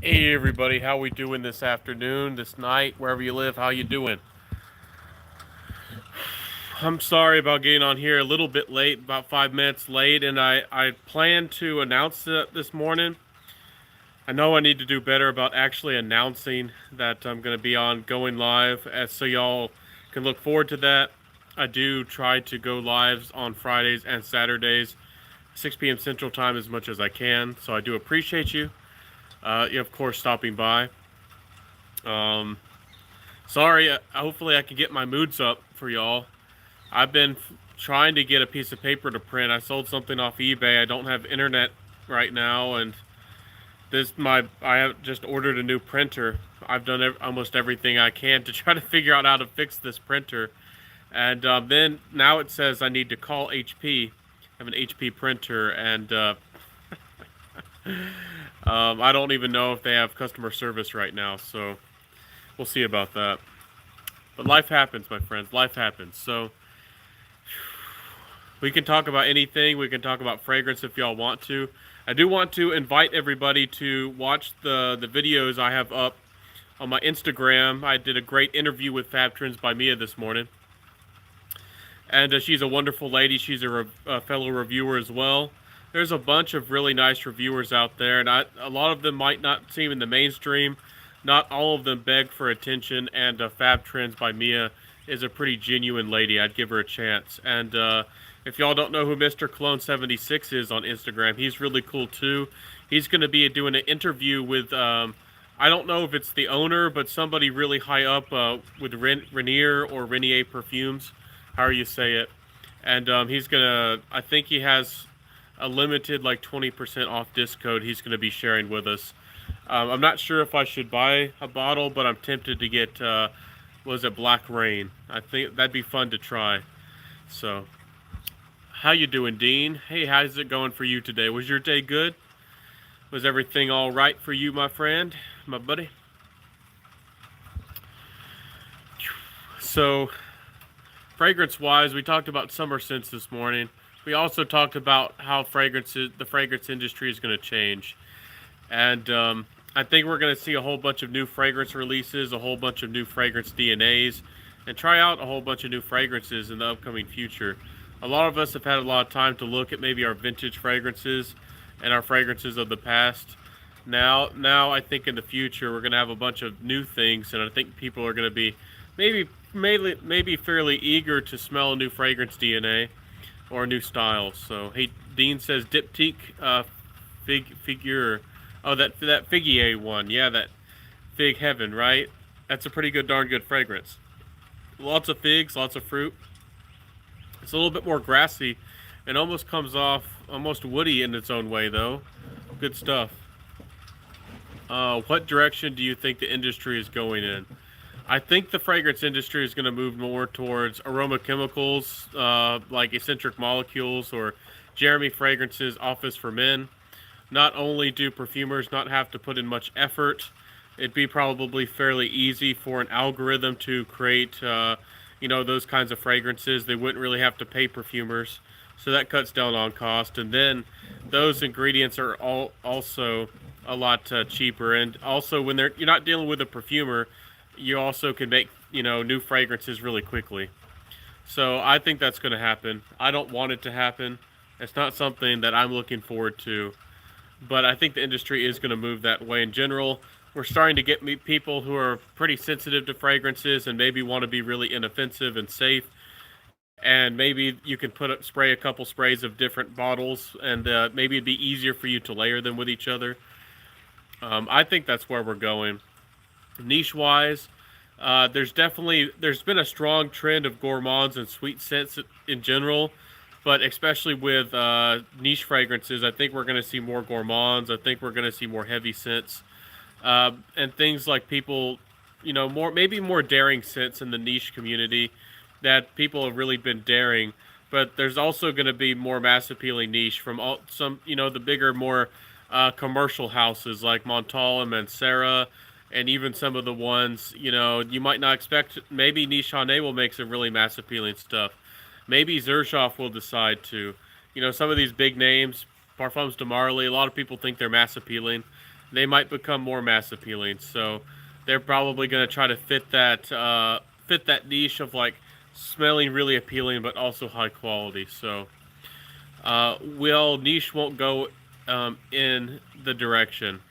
Hey everybody, how we doing this afternoon, this night, wherever you live, how you doing? I'm sorry about getting on here a little bit late, about 5 minutes late, and I planned to announce it this morning. I know I need to do better about actually announcing that I'm going to be on going live, so y'all can look forward to that. I do try to go lives on Fridays and Saturdays, 6 p.m. Central Time as much as I can, so I do appreciate you, of course, stopping by. Um, Sorry, hopefully I can get my moods up for y'all. I've been trying to get a piece of paper to print. I sold something off eBay. I don't have internet right now, and I have just ordered a new printer. I've done almost everything I can to try to figure out how to fix this printer, and then now it says I need to call HP. I have an HP printer, and I don't even know if they have customer service right now. So we'll see about that. But life happens, my friends. Life happens. So we can talk about anything. We can talk about fragrance if y'all want to. I do want to invite everybody to watch the videos I have up on my Instagram. I did a great interview with Fab Trends by Mia this morning. And she's a wonderful lady. She's a fellow reviewer as well. There's a bunch of really nice reviewers out there, and a lot of them might not seem in the mainstream. Not all of them beg for attention, and Fab Trends by Mia is a pretty genuine lady. I'd give her a chance. And if y'all don't know who Mr. Cologne 76 is on Instagram, he's really cool too. He's going to be doing an interview with, I don't know if it's the owner, but somebody really high up with Renier or Renier Perfumes, however you say it. And he's going to, I think he has a limited like 20% off disc code he's going to be sharing with us. I'm not sure if I should buy a bottle, but I'm tempted to get, was it Black Rain? I think that'd be fun to try. So, how you doing, Dean? Hey, how's it going for you today? Was your day good? Was everything all right for you, my friend, my buddy? So, fragrance-wise, we talked about summer scents this morning. We also talked about how the fragrance industry is going to change. And I think we're going to see a whole bunch of new fragrance releases, a whole bunch of new fragrance DNAs, and try out a whole bunch of new fragrances in the upcoming future. A lot of us have had a lot of time to look at maybe our vintage fragrances and our fragrances of the past. Now I think in the future we're going to have a bunch of new things, and I think people are going to be maybe fairly eager to smell a new fragrance DNA or a new style. So, hey, Dean says Diptyque figure. Oh, that Figier one. Yeah, that Fig Heaven, right? That's a pretty good, darn good fragrance. Lots of figs, lots of fruit. It's a little bit more grassy and almost comes off almost woody in its own way, though. Good stuff. What direction do you think the industry is going in? I think the fragrance industry is going to move more towards aroma chemicals, like eccentric molecules or Jeremy Fragrance's Office for Men. Not only do perfumers not have to put in much effort, it'd be probably fairly easy for an algorithm to create, those kinds of fragrances. They wouldn't really have to pay perfumers, so that cuts down on cost. And then those ingredients are also a lot cheaper. And also, when you're not dealing with a perfumer, you also can make new fragrances really quickly. So I think that's going to happen. I don't want it to happen. It's not something that I'm looking forward to. But I think the industry is going to move that way in general. We're starting to get people who are pretty sensitive to fragrances and maybe want to be really inoffensive and safe. And maybe you can spray a couple sprays of different bottles, and maybe it'd be easier for you to layer them with each other. I think that's where we're going. Niche-wise, there's been a strong trend of gourmands and sweet scents in general. But especially with niche fragrances, I think we're going to see more gourmands. I think we're going to see more heavy scents, and things like people, maybe more daring scents in the niche community that people have really been daring. But there's also going to be more mass appealing niche from the bigger, more commercial houses like Montal and Mancera, and even some of the ones you might not expect. Maybe Nichane will make some really mass appealing stuff. Maybe Xerjoff will decide to. Some of these big names, Parfums de Marly, a lot of people think they're mass appealing. they might become more mass appealing. So they're probably going to try to fit that niche of like smelling really appealing but also high quality. So will niche won't go in the direction.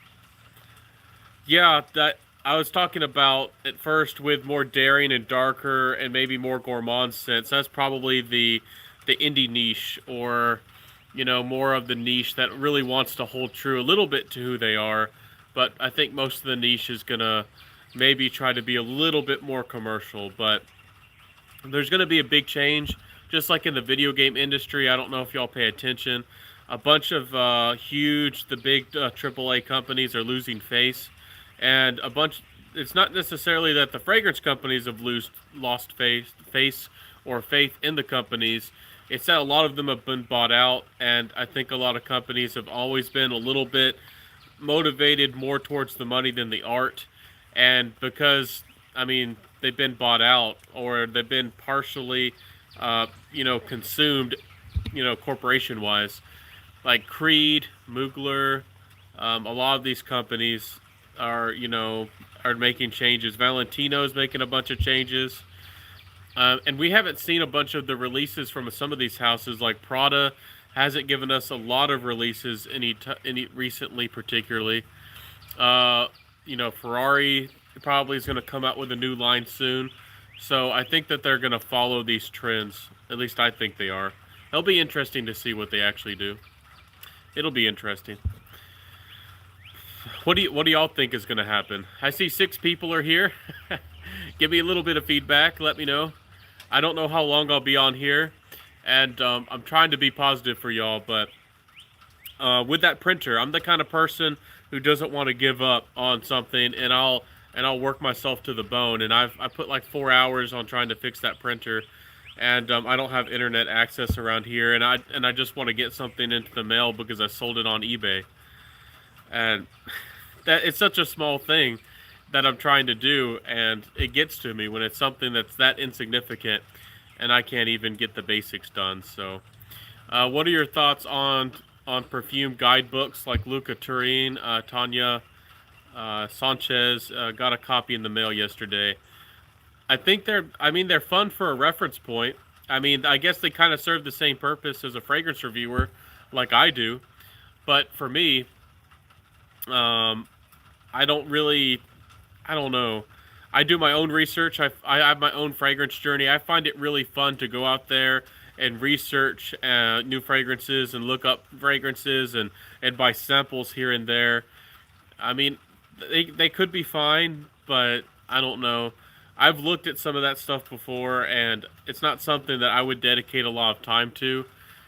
Yeah, that I was talking about at first with more daring and darker and maybe more gourmand scents. That's probably the indie niche, or more of the niche that really wants to hold true a little bit to who they are. But I think most of the niche is gonna maybe try to be a little bit more commercial. But there's gonna be a big change, just like in the video game industry. I don't know if y'all pay attention. A bunch of the big AAA companies are losing face, and a bunch. It's not necessarily that the fragrance companies have lost face or faith in the companies. It's that a lot of them have been bought out, and I think a lot of companies have always been a little bit motivated more towards the money than the art. And because, I mean, they've been bought out or they've been partially, consumed, corporation wise, like Creed, Mugler, a lot of these companies are making changes. Valentino's making a bunch of changes. And we haven't seen a bunch of the releases from some of these houses. Like Prada hasn't given us a lot of releases any recently, particularly. Ferrari probably is going to come out with a new line soon. So I think that they're going to follow these trends. At least I think they are. It'll be interesting to see what they actually do. It'll be interesting. What do y'all think is going to happen? I see 6 people are here. Give me a little bit of feedback. Let me know. I don't know how long I'll be on here, and I'm trying to be positive for y'all. But with that printer, I'm the kind of person who doesn't want to give up on something, and I'll work myself to the bone. And I put like 4 hours on trying to fix that printer, and I don't have internet access around here, and I just want to get something into the mail because I sold it on eBay, and that it's such a small thing that I'm trying to do, and it gets to me when it's something that's that insignificant, and I can't even get the basics done. So, what are your thoughts on perfume guidebooks like Luca Turin, Tanya Sanchez? Got a copy in the mail yesterday. I think they're fun for a reference point. I mean, I guess they kind of serve the same purpose as a fragrance reviewer, like I do. But for me, I don't know. I do my own research. I have my own fragrance journey. I find it really fun to go out there and research new fragrances and look up fragrances and buy samples here and there. I mean, they could be fine, but I don't know. I've looked at some of that stuff before, and it's not something that I would dedicate a lot of time to.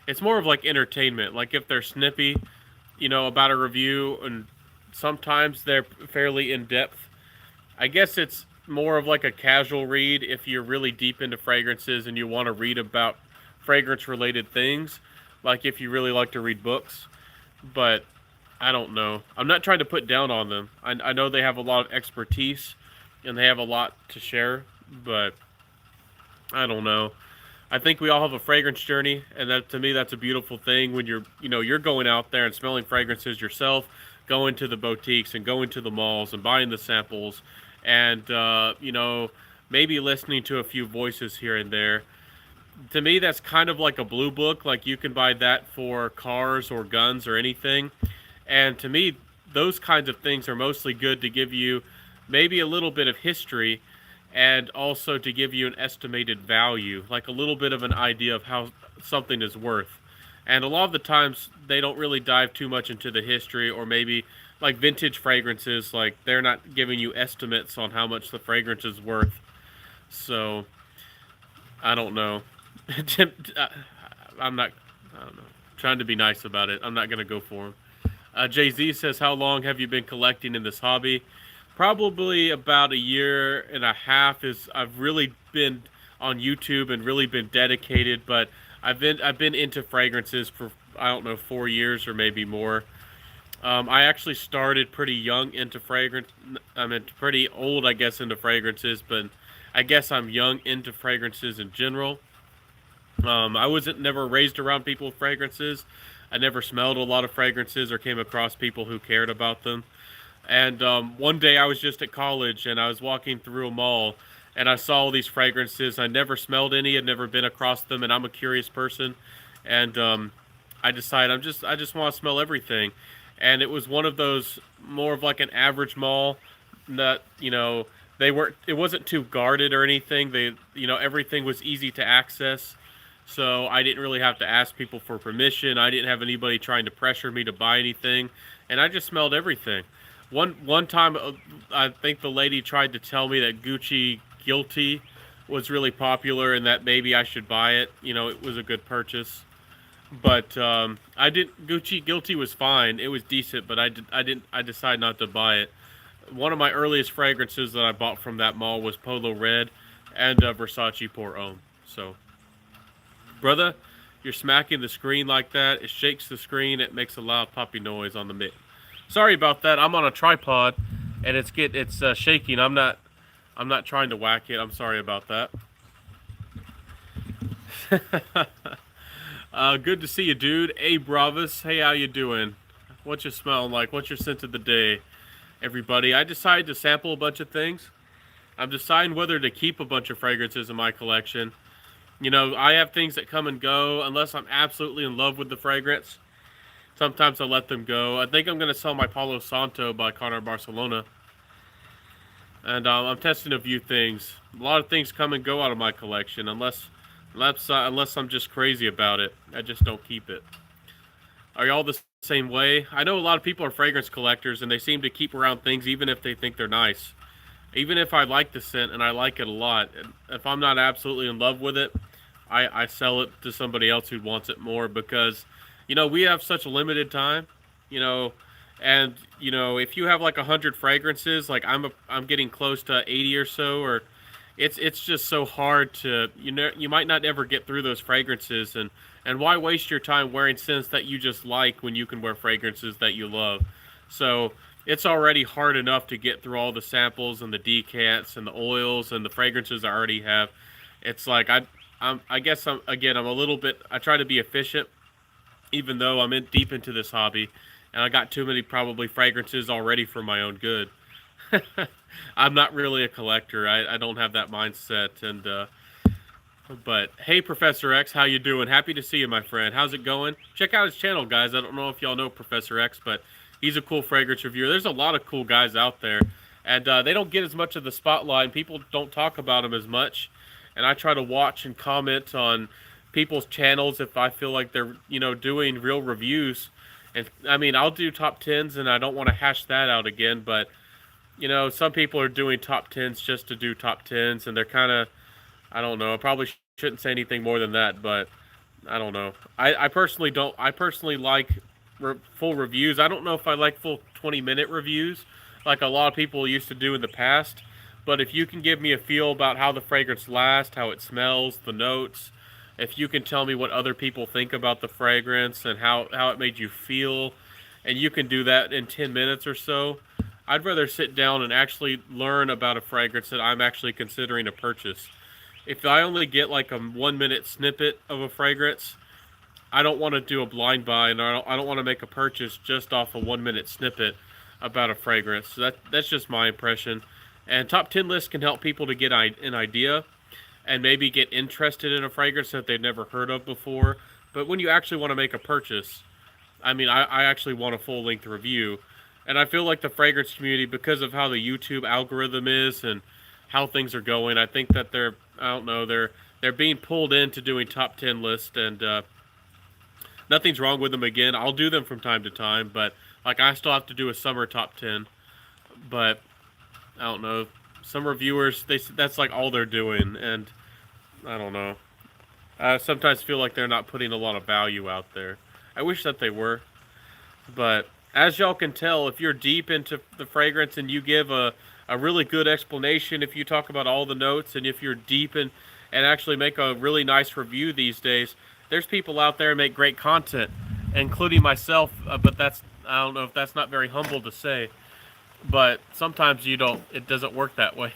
It's more of like entertainment. Like if they're snippy, about a review, and sometimes they're fairly in-depth. I guess it's more of like a casual read if you're really deep into fragrances and you want to read about fragrance-related things, like if you really like to read books. But I don't know. I'm not trying to put down on them. I know they have a lot of expertise and they have a lot to share, but I don't know. I think we all have a fragrance journey, and that to me that's a beautiful thing when you're going out there and smelling fragrances yourself, going to the boutiques and going to the malls and buying the samples, and maybe listening to a few voices here and there. To me, that's kind of like a blue book. Like you can buy that for cars or guns or anything. And to me, those kinds of things are mostly good to give you maybe a little bit of history, and also to give you an estimated value, like a little bit of an idea of how something is worth. And a lot of the times they don't really dive too much into the history, or maybe like vintage fragrances, like they're not giving you estimates on how much the fragrance is worth. So I don't know. I don't know. Trying to be nice about it. I'm not going to go for him. Jay-Z says, how long have you been collecting in this hobby? Probably about a year and a half. I've really been on YouTube and really been dedicated, but I've been into fragrances for, I don't know, 4 years or maybe more. I actually started pretty young into fragrance. Pretty old, I guess, into fragrances, but I guess I'm young into fragrances in general. I wasn't never raised around people with fragrances. I never smelled a lot of fragrances or came across people who cared about them. And one day I was just at college and I was walking through a mall and I saw all these fragrances. I never smelled any, had never been across them, and I'm a curious person. And I decided I just want to smell everything. And it was one of those more of like an average mall that, they weren't it wasn't too guarded or anything. Everything was easy to access. So I didn't really have to ask people for permission. I didn't have anybody trying to pressure me to buy anything, and I just smelled everything. One time, I think the lady tried to tell me that Gucci Guilty was really popular and that maybe I should buy it. It was a good purchase, but I didn't. Gucci Guilty was fine. It was decent, but I didn't. I decided not to buy it. One of my earliest fragrances that I bought from that mall was Polo Red and Versace Pour Homme. So, brother, you're smacking the screen like that. It shakes the screen. It makes a loud poppy noise on the mic. Sorry about that. I'm on a tripod, and it's shaking. I'm not trying to whack it. I'm sorry about that. Good to see you, dude. Hey, Bravas. Hey, how you doing? What you smelling like? What's your scent of the day, everybody? I decided to sample a bunch of things. I'm deciding whether to keep a bunch of fragrances in my collection. I have things that come and go unless I'm absolutely in love with the fragrance. Sometimes I let them go. I think I'm going to sell my Palo Santo by Connor Barcelona. And I'm testing a few things. A lot of things come and go out of my collection unless I'm just crazy about it. I just don't keep it. Are y'all the same way? I know a lot of people are fragrance collectors and they seem to keep around things even if they think they're nice. Even if I like the scent and I like it a lot, if I'm not absolutely in love with it, I sell it to somebody else who wants it more because, we have such a limited time, and if you have like 100 fragrances, like I'm getting close to 80 or so, or it's just so hard to, you might not ever get through those fragrances, and why waste your time wearing scents that you just like when you can wear fragrances that you love? So it's already hard enough to get through all the samples and the decants and the oils and the fragrances I already have. It's like I guess I'm a little bit. I try to be efficient, even though I'm deep into this hobby, and I got too many probably fragrances already for my own good. I'm not really a collector. I don't have that mindset. But hey, Professor X, how you doing? Happy to see you, my friend. How's it going? Check out his channel, guys. I don't know if y'all know Professor X, but he's a cool fragrance reviewer. There's a lot of cool guys out there, and they don't get as much of the spotlight. People don't talk about them as much, and I try to watch and comment on people's channels if I feel like they're doing real reviews. And I mean, I'll do top tens, and I don't want to hash that out again, but some people are doing top tens just to do top tens, and they're kind of, I don't know. I probably shouldn't say anything more than that, but I don't know. I personally don't. I personally like full reviews. I don't know if I like full 20-minute reviews like a lot of people used to do in the past. But if you can give me a feel about how the fragrance lasts, how it smells, the notes, if you can tell me what other people think about the fragrance and how it made you feel, and you can do that in 10 minutes or so, I'd rather sit down and actually learn about a fragrance that I'm actually considering a purchase. If I only get like a 1-minute snippet of a fragrance, I don't want to do a blind buy, and I don't want to make a purchase just off a 1-minute snippet about a fragrance. So that's just my impression. And top 10 lists can help people to get an idea and maybe get interested in a fragrance that they've never heard of before. But when you actually want to make a purchase, I mean, I actually want a full-length review. And I feel like the fragrance community, because of how the YouTube algorithm is and how things are going, I think that they're being pulled into doing top 10 lists, and nothing's wrong with them. Again, I'll do them from time to time, but like I still have to do a summer top 10. But I don't know. Some reviewers, that's like all they're doing, and I don't know. I sometimes feel like they're not putting a lot of value out there. I wish that they were. But as y'all can tell, if you're deep into the fragrance and you give a really good explanation, if you talk about all the notes, and if you're deep in and actually make a really nice review these days, there's people out there who make great content, including myself, but I don't know if that's not very humble to say. But sometimes it doesn't work that way.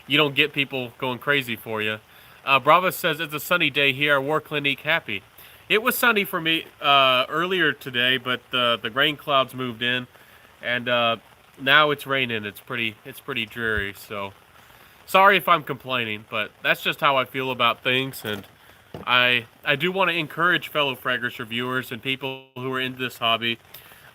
You don't get people going crazy for you. Bravo says, it's a sunny day here. War Clinique happy. It was sunny for me earlier today, but the rain clouds moved in. and now it's raining. It's pretty dreary. So sorry if I'm complaining, but that's just how I feel about things. And I do want to encourage fellow fragrance reviewers and people who are into this hobby,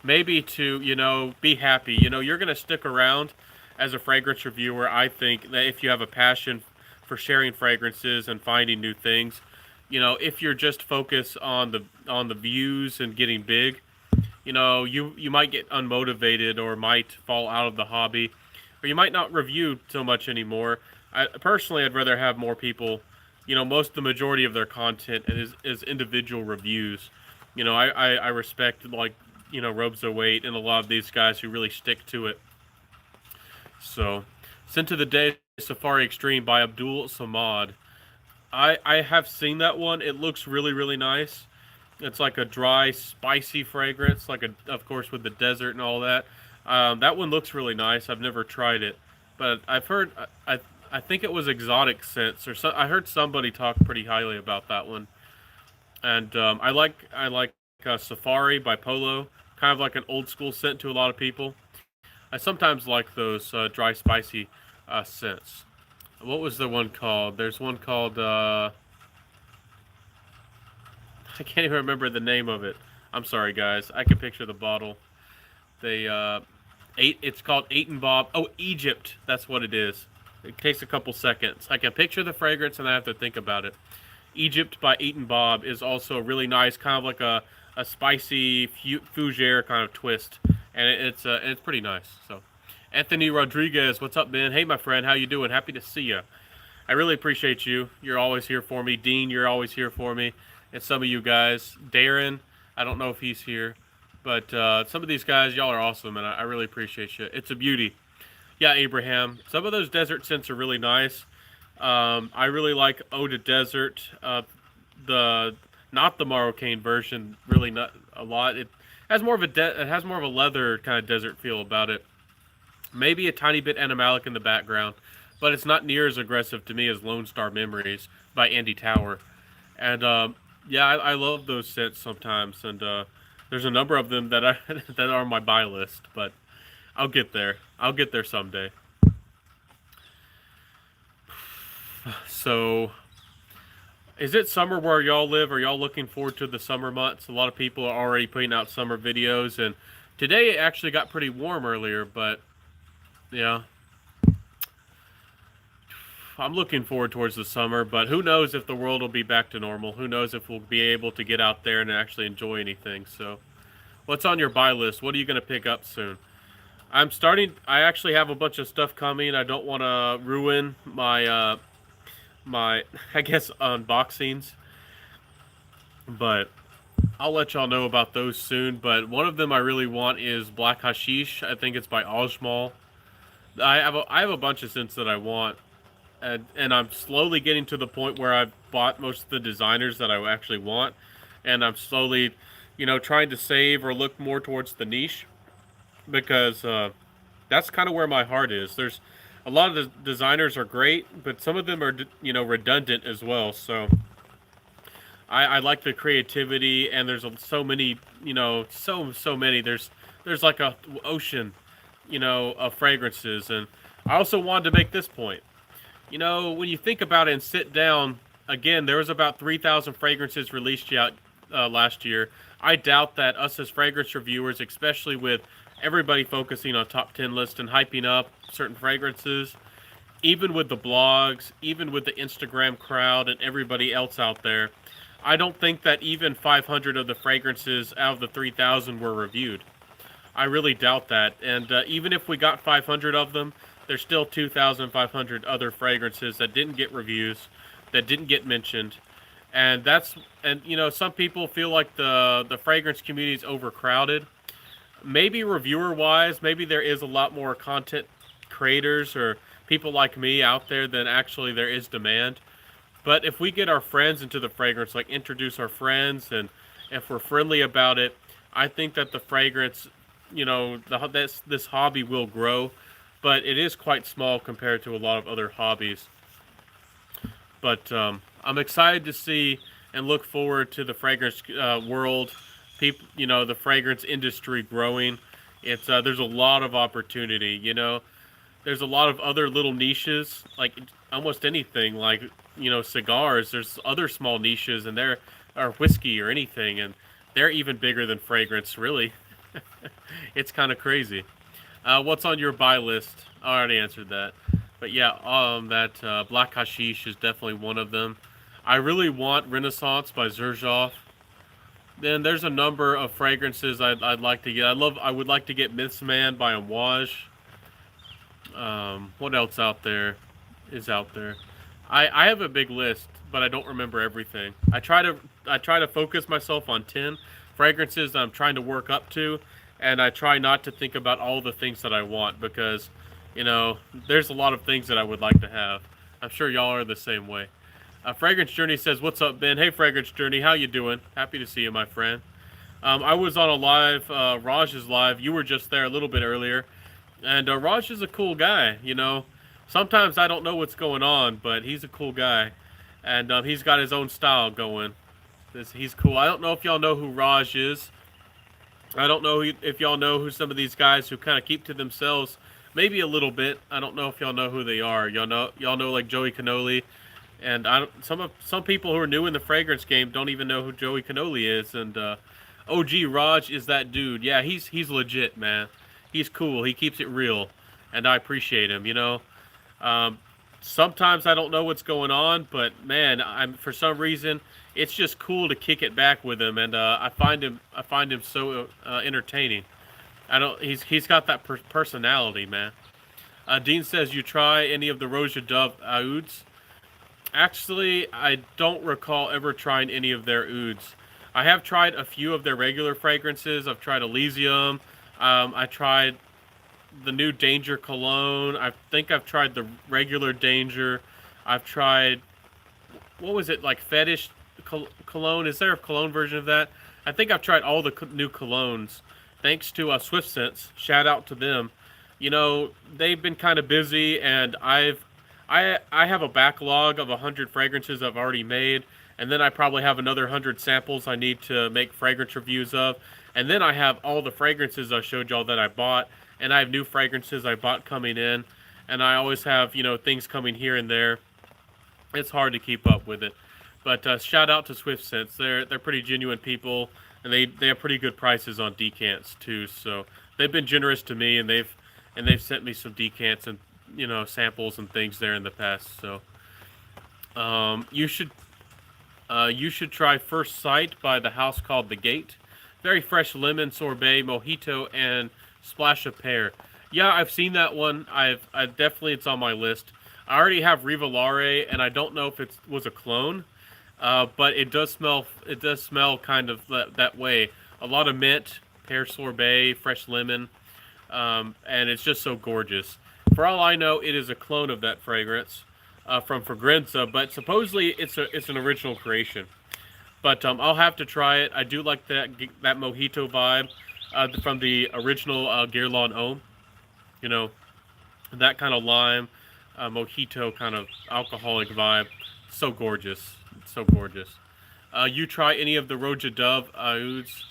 maybe to be happy. You're gonna stick around as a fragrance reviewer. I think that if you have a passion for sharing fragrances and finding new things, if you're just focused on the views and getting big, you might get unmotivated or might fall out of the hobby, or you might not review so much anymore. Personally, I'd rather have more people, most the majority of their content is individual reviews. I respect, like, Robes of Weight and a lot of these guys who really stick to it. So, Scent of the Day Safari Extreme by Abdul Samad. I have seen that one. It looks really, really nice. It's like a dry, spicy fragrance, like of course, with the desert and all that. That one looks really nice. I've never tried it, but I've heard. I think it was exotic scents, or so. I heard somebody talk pretty highly about that one. And I like Safari by Polo, kind of like an old school scent to a lot of people. I sometimes like those dry, spicy scents. What was the one called? There's one called I can't even remember the name of it. I'm sorry, guys. I can picture the bottle. They eight. It's called Eight and Bob. Oh, Egypt. That's what it is. It takes a couple seconds. I can picture the fragrance and I have to think about it. Egypt by Eight and Bob is also really nice, kind of like a spicy fougere kind of twist, and it's pretty nice. So, Anthony Rodriguez, what's up, Ben? Hey, my friend, how you doing? Happy to see you. I really appreciate you. You're always here for me. Dean, you're always here for me. And some of you guys. Darren, I don't know if he's here. But some of these guys, y'all are awesome, and I really appreciate you. It's a beauty. Yeah, Abraham. Some of those desert scents are really nice. I really like Eau de Desert. The Not the Moroccan version, really not a lot. It has more of a leather kind of desert feel about it. Maybe a tiny bit animalic in the background, but it's not near as aggressive to me as Lone Star Memories by Andy Tower. And yeah, I love those scents sometimes, and there's a number of them that that are on my buy list, but I'll get there. I'll get there someday. So, is it summer where y'all live? Are y'all looking forward to the summer months? A lot of people are already putting out summer videos, and today it actually got pretty warm earlier, but yeah, I'm looking forward towards the summer, but who knows if the world will be back to normal? Who knows if we'll be able to get out there and actually enjoy anything? So, what's on your buy list? What are you going to pick up soon? I actually have a bunch of stuff coming. I don't want to ruin my I guess unboxings, but I'll let y'all know about those soon. But one of them I really want is Black Hashish. I think it's by Ojmal. I have a bunch of scents that I want, and I'm slowly getting to the point where I've bought most of the designers that I actually want, and I'm slowly, trying to save or look more towards the niche, because that's kind of where my heart is. There's a lot of the designers are great, but some of them are redundant as well. So I like the creativity, and there's so many, so many. There's like a ocean, of fragrances, and I also wanted to make this point. When you think about it and sit down, again, there was about 3,000 fragrances released out last year. I doubt that us as fragrance reviewers, especially with everybody focusing on top 10 lists and hyping up certain fragrances, even with the blogs, even with the Instagram crowd and everybody else out there, I don't think that even 500 of the fragrances out of the 3,000 were reviewed. I really doubt that. And even if we got 500 of them, there's still 2,500 other fragrances that didn't get reviews, that didn't get mentioned. And some people feel like the fragrance community is overcrowded. Maybe reviewer wise, maybe there is a lot more content creators or people like me out there than actually there is demand. But if we get our friends into the fragrance, like introduce our friends, and if we're friendly about it, I think that the fragrance, this hobby will grow. But it is quite small compared to a lot of other hobbies. But I'm excited to see and look forward to the fragrance world, people, the fragrance industry growing. It's there's a lot of opportunity. There's a lot of other little niches, like almost anything, like cigars. There's other small niches, and there are whiskey or anything, and they're even bigger than fragrance. Really, it's kind of crazy. What's on your buy list? I already answered that, but yeah, that Black Hashish is definitely one of them. I really want Renaissance by Xerjoff. Then there's a number of fragrances I'd like to get. I would like to get Myths Man by Amouage. What else is out there? I have a big list, but I don't remember everything. I try to focus myself on 10 fragrances that I'm trying to work up to, and I try not to think about all the things that I want because, there's a lot of things that I would like to have. I'm sure y'all are the same way. Fragrance Journey says, "What's up, Ben? Hey, Fragrance Journey, how you doing? Happy to see you, my friend." I was on a live, Raj's live. You were just there a little bit earlier, and Raj is a cool guy. Sometimes I don't know what's going on, but he's a cool guy, and he's got his own style going. He's cool. I don't know if y'all know who Raj is. I don't know if y'all know who some of these guys who kind of keep to themselves, maybe a little bit. I don't know if y'all know who they are. Y'all know like Joey Cannoli, and some people who are new in the fragrance game don't even know who Joey Cannoli is. And OG Raj is that dude. Yeah, he's legit, man. He's cool. He keeps it real, and I appreciate him. Um, Sometimes I don't know what's going on, but man, I'm for some reason it's just cool to kick it back with him, and I find him so entertaining. I don't he's got that personality, man. Dean says you try any of the Roja Dove ouds. Actually, I don't recall ever trying any of their ouds. I have tried a few of their regular fragrances. I've tried Elysium. I tried the new Danger cologne. I think I've tried the regular Danger. I've tried, what was it, like Fetish cologne? Is there a cologne version of that? I think I've tried all the new colognes. Thanks to Swift Sense. Shout out to them. They've been kind of busy, and I have a backlog of 100 fragrances I've already made, and then I probably have another 100 samples I need to make fragrance reviews of, and then I have all the fragrances I showed y'all that I bought, and I have new fragrances I bought coming in, and I always have things coming here and there. It's hard to keep up with it, but shout out to Swift Sense. They're pretty genuine people, and they have pretty good prices on decants too. So they've been generous to me, and they've sent me some decants and samples and things there in the past. So you should try First Sight by the house called The Gate. Very fresh lemon sorbet, mojito, and splash of pear. Yeah, I've seen that one. I definitely, it's on my list. I already have Rivolare, and I don't know if it was a clone, but it does smell. It does smell kind of that way. A lot of mint, pear sorbet, fresh lemon, and it's just so gorgeous. For all I know, it is a clone of that fragrance from Fragranza, but supposedly it's an original creation. But I'll have to try it. I do like that mojito vibe from the original Guerlain Homme. You know, that kind of lime, mojito kind of alcoholic vibe. So gorgeous. So gorgeous. You try any of the Roja Dove ouds?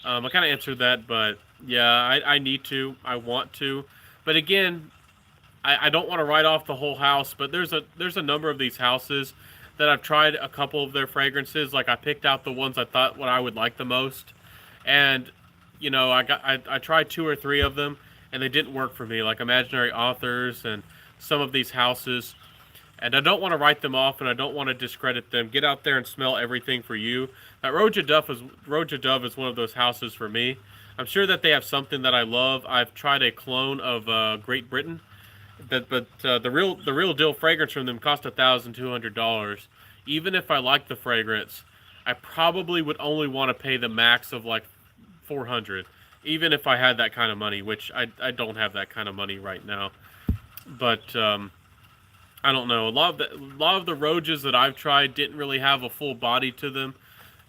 I kind of answered that, but yeah, I need to. I want to. But again, I don't want to write off the whole house, but there's a number of these houses that I've tried a couple of their fragrances. Like I picked out the ones I thought what I would like the most, and I tried two or three of them, and they didn't work for me. Like Imaginary Authors and some of these houses, and I don't want to write them off, and I don't want to discredit them. Get out there and smell everything for you. That Roja Dove is one of those houses for me. I'm sure that they have something that I love. I've tried a clone of Great Britain. But the real deal fragrance from them cost $1,200. Even if I like the fragrance, I probably would only want to pay the max of like 400. Even if I had that kind of money, which I don't have that kind of money right now. But I don't know. A lot of the Rojas that I've tried didn't really have a full body to them,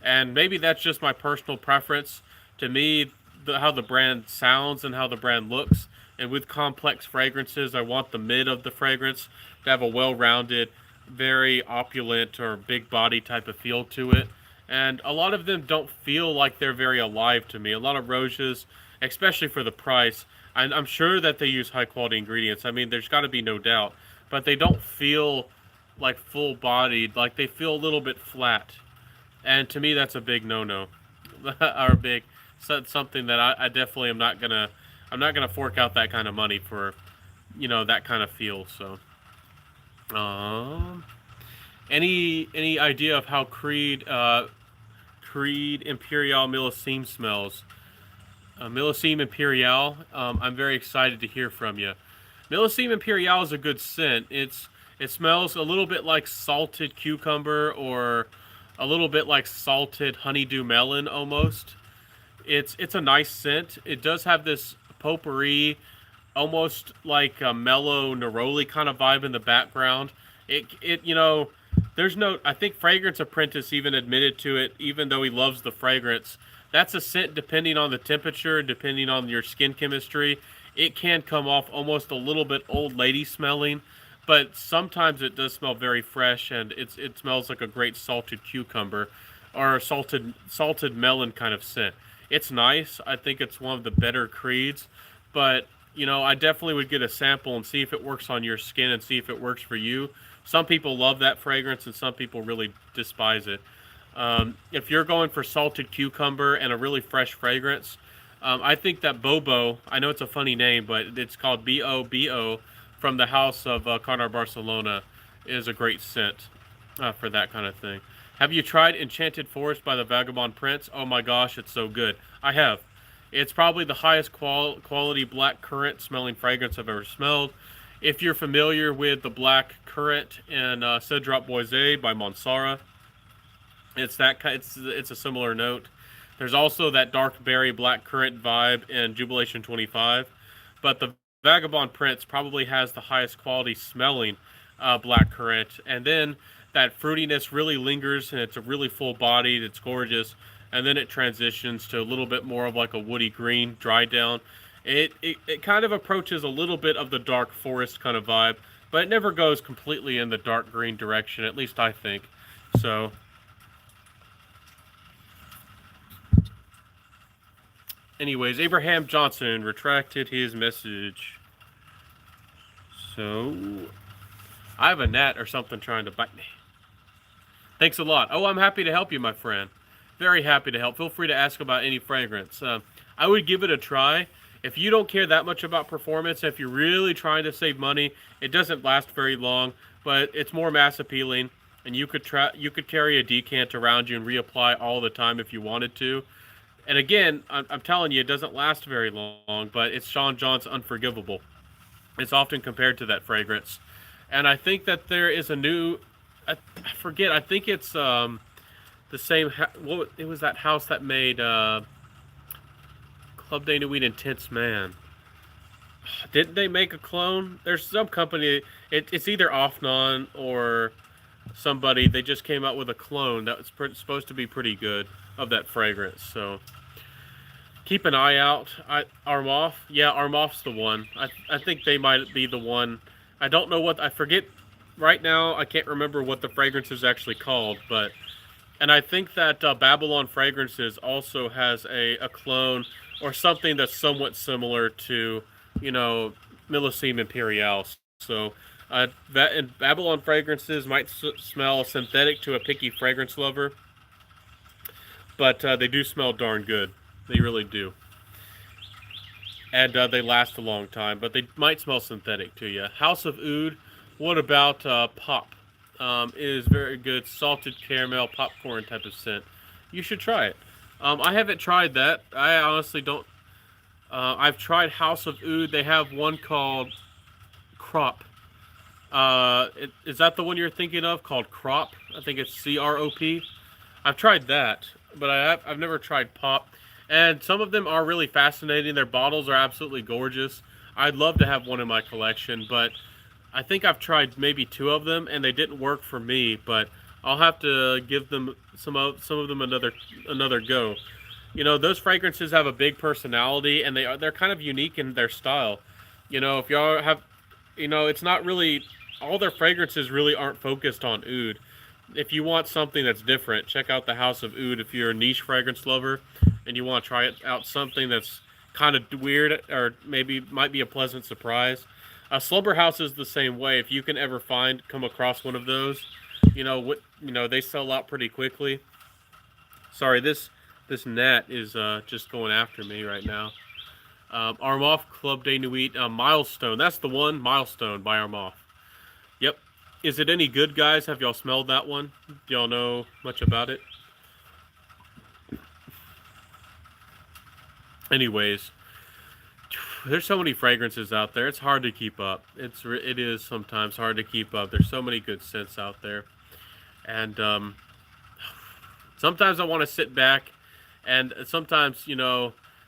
and maybe that's just my personal preference. To me, how the brand sounds and how the brand looks. And with complex fragrances, I want the mid of the fragrance to have a well-rounded, very opulent or big body type of feel to it. And a lot of them don't feel like they're very alive to me. A lot of Rojas, especially for the price. I'm sure that they use high quality ingredients. I mean, there's got to be no doubt, but they don't feel like full bodied. Like they feel a little bit flat, and to me, that's a big no no, or a big something that I definitely am not gonna. I'm not gonna fork out that kind of money for, that kind of feel. So, um, any idea of how Creed Imperial Millesime smells? Millesime Imperial. I'm very excited to hear from you. Millesime Imperial is a good scent. It smells a little bit like salted cucumber or a little bit like salted honeydew melon almost. It's a nice scent. It does have this potpourri, almost like a mellow neroli kind of vibe in the background. There's no. I think Fragrance Apprentice even admitted to it, even though he loves the fragrance. That's a scent depending on the temperature, depending on your skin chemistry. It can come off almost a little bit old lady smelling, but sometimes it does smell very fresh, and it smells like a great salted cucumber or salted melon kind of scent. It's nice. I think it's one of the better creeds, but I definitely would get a sample and see if it works on your skin and see if it works for you. Some people love that fragrance, and some people really despise it. If you're going for salted cucumber and a really fresh fragrance, I think that Bobo, I know it's a funny name, but it's called BOBO from the house of Carnar Barcelona, is a great scent for that kind of thing. Have you tried Enchanted Forest by the Vagabond Prince? Oh my gosh, it's so good. I have. It's probably the highest quality black currant smelling fragrance I've ever smelled. If you're familiar with the black currant and Cedrat Boisé by Monsara, it's a similar note. There's also that dark berry black currant vibe in Jubilation 25, but the Vagabond Prince probably has the highest quality smelling black currant, and then that fruitiness really lingers, and it's a really full bodied. It's gorgeous, and then it transitions to a little bit more of like a woody green, dried down. It kind of approaches a little bit of the dark forest kind of vibe, but it never goes completely in the dark green direction. At least I think so. Anyways, Abraham Johnson retracted his message. So, I have a gnat or something trying to bite me. Thanks a lot. Oh, I'm happy to help you, my friend. Very happy to help. Feel free to ask about any fragrance. I would give it a try. If you don't care that much about performance, if you're really trying to save money, it doesn't last very long, but it's more mass appealing, and you could carry a decant around you and reapply all the time if you wanted to. And again, I'm telling you, it doesn't last very long, but it's Sean John's Unforgivable. It's often compared to that fragrance. And I think that there is a new, I forget, I think it's the same, it was that house that made Club de Nuit Intense Man. Didn't they make a clone? There's some company, it's either Offnon or somebody, they just came out with a clone that was supposed to be pretty good of that fragrance. So keep an eye out. Armoff, yeah, Armoff's the one. I think they might be the one. I don't know I forget right now. I can't remember what the fragrance is actually called, and I think that Babylon Fragrances also has a clone or something that's somewhat similar to, Millesime Imperial. So and Babylon Fragrances might smell synthetic to a picky fragrance lover, but they do smell darn good. They really do. And they last a long time, but they might smell synthetic to you. House of Oud, what about Pop? Is very good salted caramel popcorn type of scent. You should try it. I haven't tried that. I honestly don't. I've tried House of Oud. They have one called Crop. Is that the one you're thinking of called Crop? I think it's CROP. I've tried that, but I've never tried Pop. And some of them are really fascinating. Their bottles are absolutely gorgeous. I'd love to have one in my collection, but I think I've tried maybe 2 of them, and they didn't work for me. But I'll have to give them some of them another go. Those fragrances have a big personality, and they're kind of unique in their style. If y'all have, it's not really all their fragrances really aren't focused on oud. If you want something that's different, check out the House of Oud if you're a niche fragrance lover and you want to try it out something that's kind of weird, or maybe might be a pleasant surprise. Slumber House is the same way. If you can ever come across one of those, they sell out pretty quickly. Sorry, this gnat is just going after me right now. Armoff Club de Nuit Milestone. That's the one. Milestone by Armoff. Yep. Is it any good, guys? Have y'all smelled that one? Do y'all know much about it? Anyways, there's so many fragrances out there. It's hard to keep up. It is sometimes hard to keep up. There's so many good scents out there, and sometimes I want to sit back, and sometimes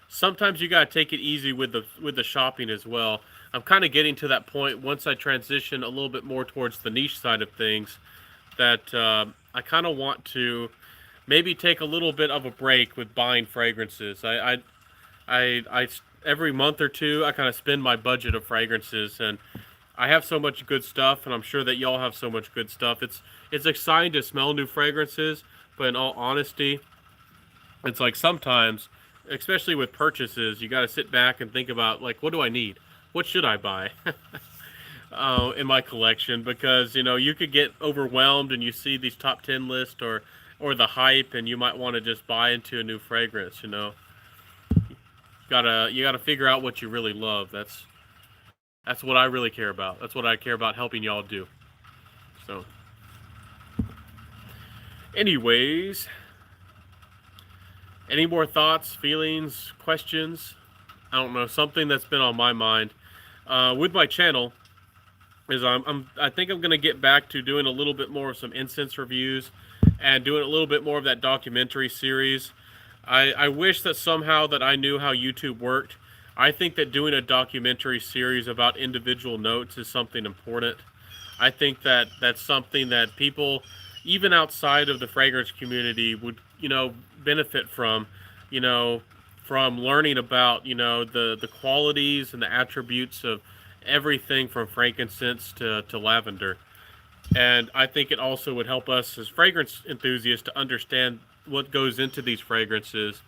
sometimes you gotta take it easy with the shopping as well. I'm kind of getting to that point once I transition a little bit more towards the niche side of things, that I kind of want to maybe take a little bit of a break with buying fragrances. I every month or two I kind of spend my budget of fragrances, and I have so much good stuff, and I'm sure that y'all have so much good stuff. It's exciting to smell new fragrances, but in all honesty, it's like sometimes, especially with purchases, you got to sit back and think about, like, what do I need? What should I buy in my collection? Because you could get overwhelmed and you see these top 10 lists or the hype, and you might want to just buy into a new fragrance. You gotta figure out what you really love. That's what I really care about. That's what I care about helping y'all do. So, anyways, any more thoughts, feelings, questions? I don't know. Something that's been on my mind with my channel is I think I'm gonna get back to doing a little bit more of some incense reviews and doing a little bit more of that documentary series. I wish that somehow that I knew how YouTube worked. I think that doing a documentary series about individual notes is something important. I think that that's something that people, even outside of the fragrance community, would benefit from, from learning about the qualities and the attributes of everything from frankincense to lavender. And I think it also would help us as fragrance enthusiasts to understand what goes into these fragrances,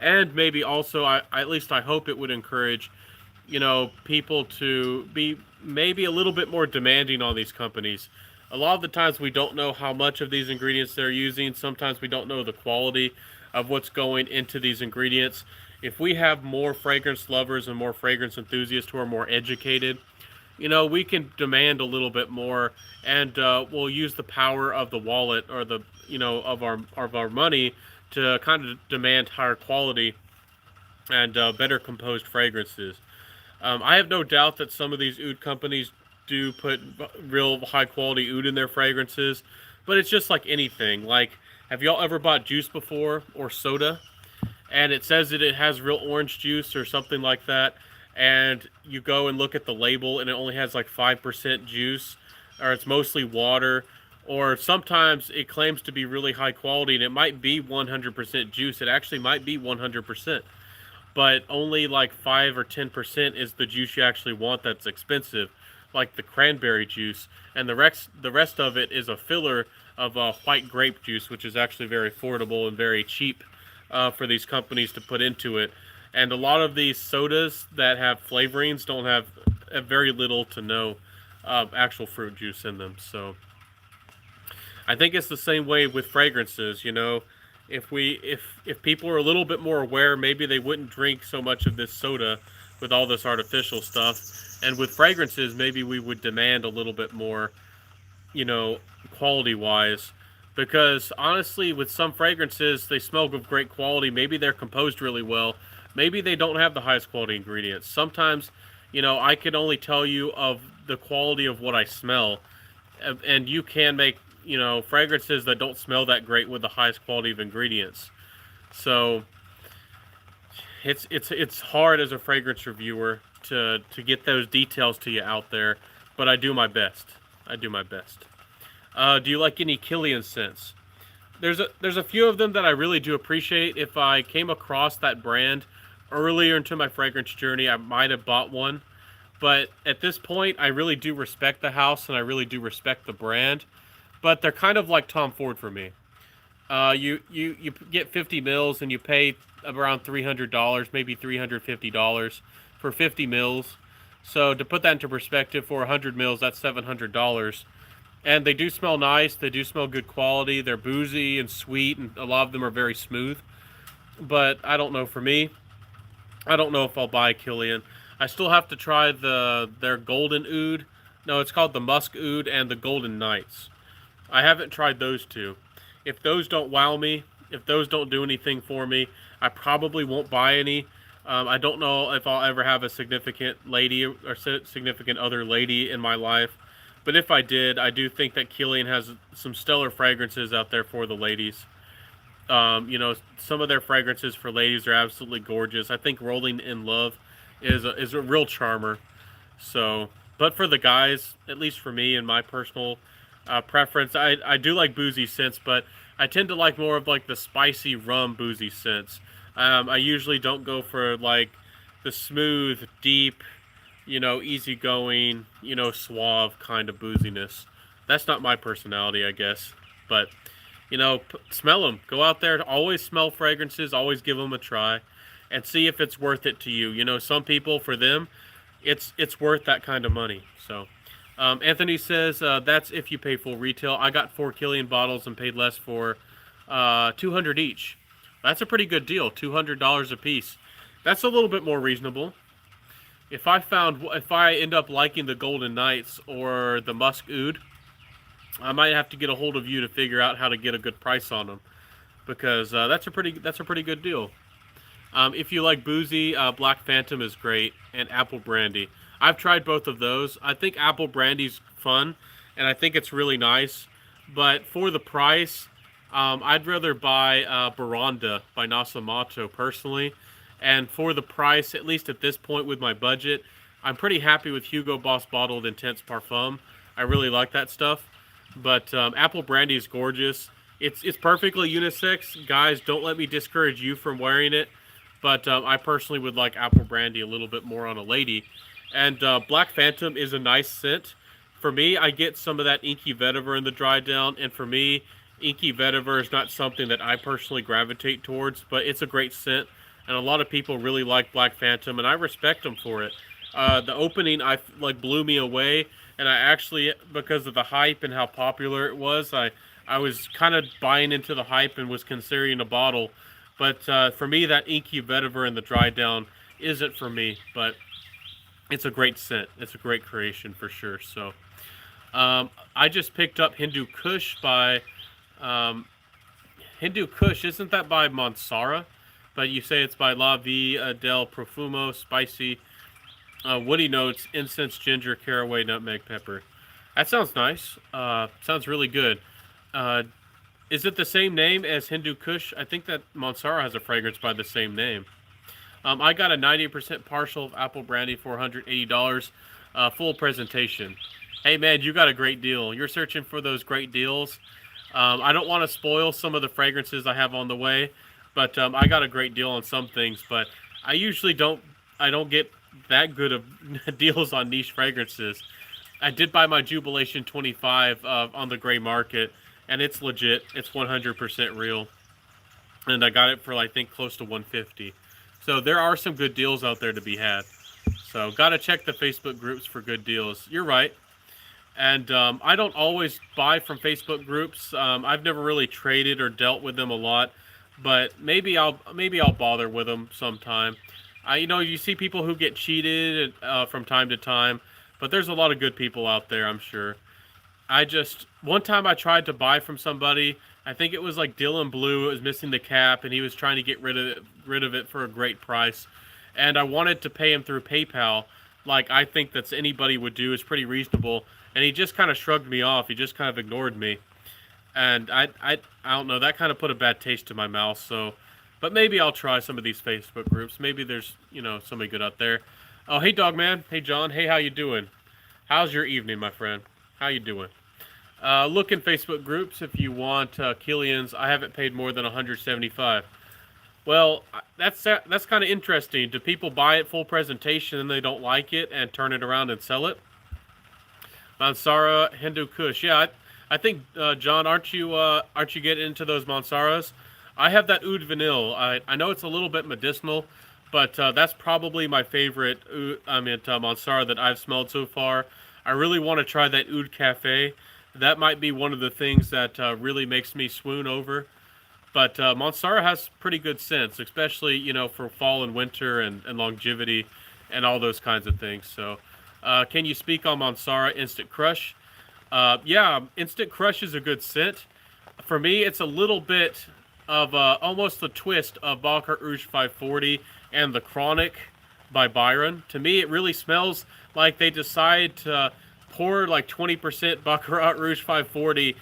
and maybe also, at least I hope it would encourage, people to be maybe a little bit more demanding on these companies. A lot of the times we don't know how much of these ingredients they're using. Sometimes we don't know the quality of what's going into these ingredients. If we have more fragrance lovers and more fragrance enthusiasts who are more educated, we can demand a little bit more, and we'll use the power of the wallet, or the of our money, to kind of demand higher quality and better composed fragrances. I have no doubt that some of these oud companies do put real high quality oud in their fragrances, but it's just like anything. Like, have y'all ever bought juice before, or soda, and it says that it has real orange juice or something like that, and you go and look at the label and it only has like 5% juice, or it's mostly water, or sometimes it claims to be really high quality and it might be 100% juice. It actually might be 100%, but only like 5 or 10% is the juice you actually want that's expensive, like the cranberry juice, and the rest of it is a filler of white grape juice, which is actually very affordable and very cheap for these companies to put into it. And a lot of these sodas that have flavorings don't have very little to no actual fruit juice in them. So I think it's the same way with fragrances. If people are a little bit more aware, maybe they wouldn't drink so much of this soda with all this artificial stuff. And with fragrances, maybe we would demand a little bit more, quality-wise. Because honestly, with some fragrances, they smell of great quality. Maybe they're composed really well. Maybe they don't have the highest quality ingredients. Sometimes, I can only tell you of the quality of what I smell. And you can make, fragrances that don't smell that great with the highest quality of ingredients. So it's hard as a fragrance reviewer to get those details to you out there, but I do my best. Do you like any Killian scents? There's a few of them that I really do appreciate. If I came across that brand earlier into my fragrance journey, I might have bought one. But at this point, I really do respect the house and I really do respect the brand. But they're kind of like Tom Ford for me. You get 50 mils and you pay around $300, maybe $350 for 50 mils. So to put that into perspective, for 100 mils, that's $700. And they do smell nice. They do smell good quality. They're boozy and sweet, and a lot of them are very smooth. But I don't know. For me, I don't know if I'll buy Killian. I still have to try their Golden Oud. No, it's called the Musk Oud and the Golden Knights. I haven't tried those two. If those don't wow me, if those don't do anything for me, I probably won't buy any. I don't know if I'll ever have a significant lady or significant other lady in my life. But if I did, I do think that Killian has some stellar fragrances out there for the ladies. Some of their fragrances for ladies are absolutely gorgeous. I think Rolling in Love is a real charmer. So, but for the guys, at least for me and my personal preference, I do like boozy scents, but I tend to like more of like the spicy rum boozy scents. I usually don't go for like the smooth, deep, easygoing, suave kind of booziness. That's not my personality, I guess. But smell them. Go out there. Always smell fragrances. Always give them a try, and see if it's worth it to you. Some people, for them, it's worth that kind of money. So, Anthony says that's if you pay full retail. I got 4 Killian bottles and paid less for 200 each. That's a pretty good deal. $200 a piece. That's a little bit more reasonable. If I end up liking the Golden Knights or the Musk Oud, I might have to get a hold of you to figure out how to get a good price on them, because that's a pretty good deal. If you like boozy, Black Phantom is great, and Apple Brandy. I've tried both of those. I think Apple Brandy's fun, and I think it's really nice. But for the price, I'd rather buy Baranda by Nasamato personally. And for the price, at least at this point with my budget, I'm pretty happy with Hugo Boss Bottled Intense Parfum. I really like that stuff. But Apple Brandy is gorgeous. It's perfectly unisex. Guys, don't let me discourage you from wearing it. But I personally would like Apple Brandy a little bit more on a lady. And Black Phantom is a nice scent. For me, I get some of that inky vetiver in the dry down. And for me, inky vetiver is not something that I personally gravitate towards. But it's a great scent. And a lot of people really like Black Phantom. And I respect them for it. The opening blew me away. And I actually, because of the hype and how popular it was, I was kind of buying into the hype and was considering a bottle. But for me, that inky vetiver and the dry down isn't for me. But it's a great scent. It's a great creation for sure. So I just picked up Hindu Kush by Hindu Kush. Isn't that by Mansara? But you say it's by La Vie del Profumo, spicy. Woody notes, incense, ginger, caraway, nutmeg, pepper. That sounds nice. Sounds really good. Is it the same name as Hindu Kush? I think that Mansara has a fragrance by the same name. I got a 90% partial of Apple Brandy for $180. Full presentation. Hey, man, you got a great deal. You're searching for those great deals. I don't want to spoil some of the fragrances I have on the way, but I got a great deal on some things. But I usually don't get that good of deals on niche fragrances. I did buy my Jubilation 25 on the gray market, and it's legit. It's 100% real, and I got it for I think close to $150. So there are some good deals out there to be had. So gotta check the Facebook groups for good deals. You're right. And I don't always buy from Facebook groups. I've never really traded or dealt with them a lot, but maybe I'll bother with them sometime. You see people who get cheated from time to time, but there's a lot of good people out there, I'm sure. One time I tried to buy from somebody. I think it was like Dylan Blue. It was missing the cap, and he was trying to get rid of it for a great price. And I wanted to pay him through PayPal, like I think that's anybody would do. Is pretty reasonable. And he just kind of shrugged me off. He just kind of ignored me. And I don't know. That kind of put a bad taste in my mouth. So, but maybe I'll try some of these Facebook groups. Maybe there's somebody good out there. Oh, hey Dogman. Hey John. Hey, how you doing? How's your evening, my friend? How you doing? Look in Facebook groups if you want Killian's. I haven't paid more than $175. Well, that's kind of interesting. Do people buy it full presentation and they don't like it and turn it around and sell it? Mansara Hindu Kush. Yeah, I think John, aren't you getting into those Monsaras? I have that Oud Vanille. I know it's a little bit medicinal, but that's probably my favorite. Monsara that I've smelled so far. I really want to try that Oud Cafe. That might be one of the things that really makes me swoon over. But Monsara has pretty good scents, especially for fall and winter and longevity and all those kinds of things. So, can you speak on Monsara Instant Crush? Yeah, Instant Crush is a good scent. For me, it's a little bit of almost a twist of Baccarat Rouge 540 and the Chronic by Byron. To me, it really smells like they decide to pour like 20% Baccarat Rouge 540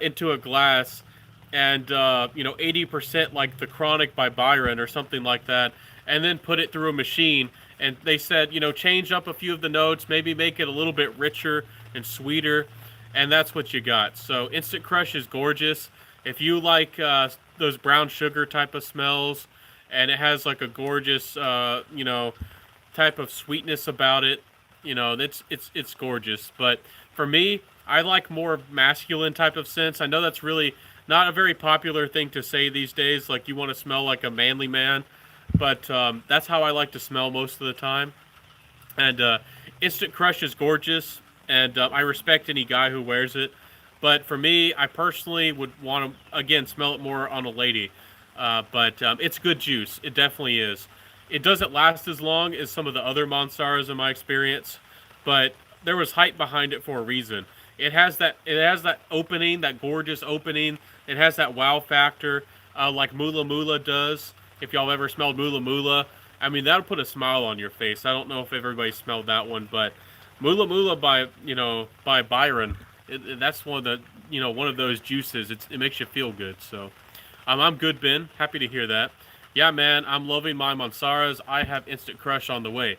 into a glass and 80% like the Chronic by Byron or something like that, and then put it through a machine. And they said, change up a few of the notes, maybe make it a little bit richer and sweeter, and that's what you got. So Instant Crush is gorgeous. If you like those brown sugar type of smells, and it has like a gorgeous, type of sweetness about it, it's gorgeous. But for me, I like more masculine type of scents. I know that's really not a very popular thing to say these days. Like you want to smell like a manly man, but that's how I like to smell most of the time. And Instant Crush is gorgeous, and I respect any guy who wears it. But for me, I personally would want to, again, smell it more on a lady. But it's good juice. It definitely is. It doesn't last as long as some of the other Monsaras in my experience, but there was hype behind it for a reason. It has that opening, that gorgeous opening. It has that wow factor, like Mula Mula does. If y'all ever smelled Mula Mula, I mean that'll put a smile on your face. I don't know if everybody smelled that one, but Mula Mula by Byron, that's one of those juices. It makes you feel good. So I'm good, Ben. Happy to hear that. Yeah, man, I'm loving my Monsaras. I have Instant Crush on the way.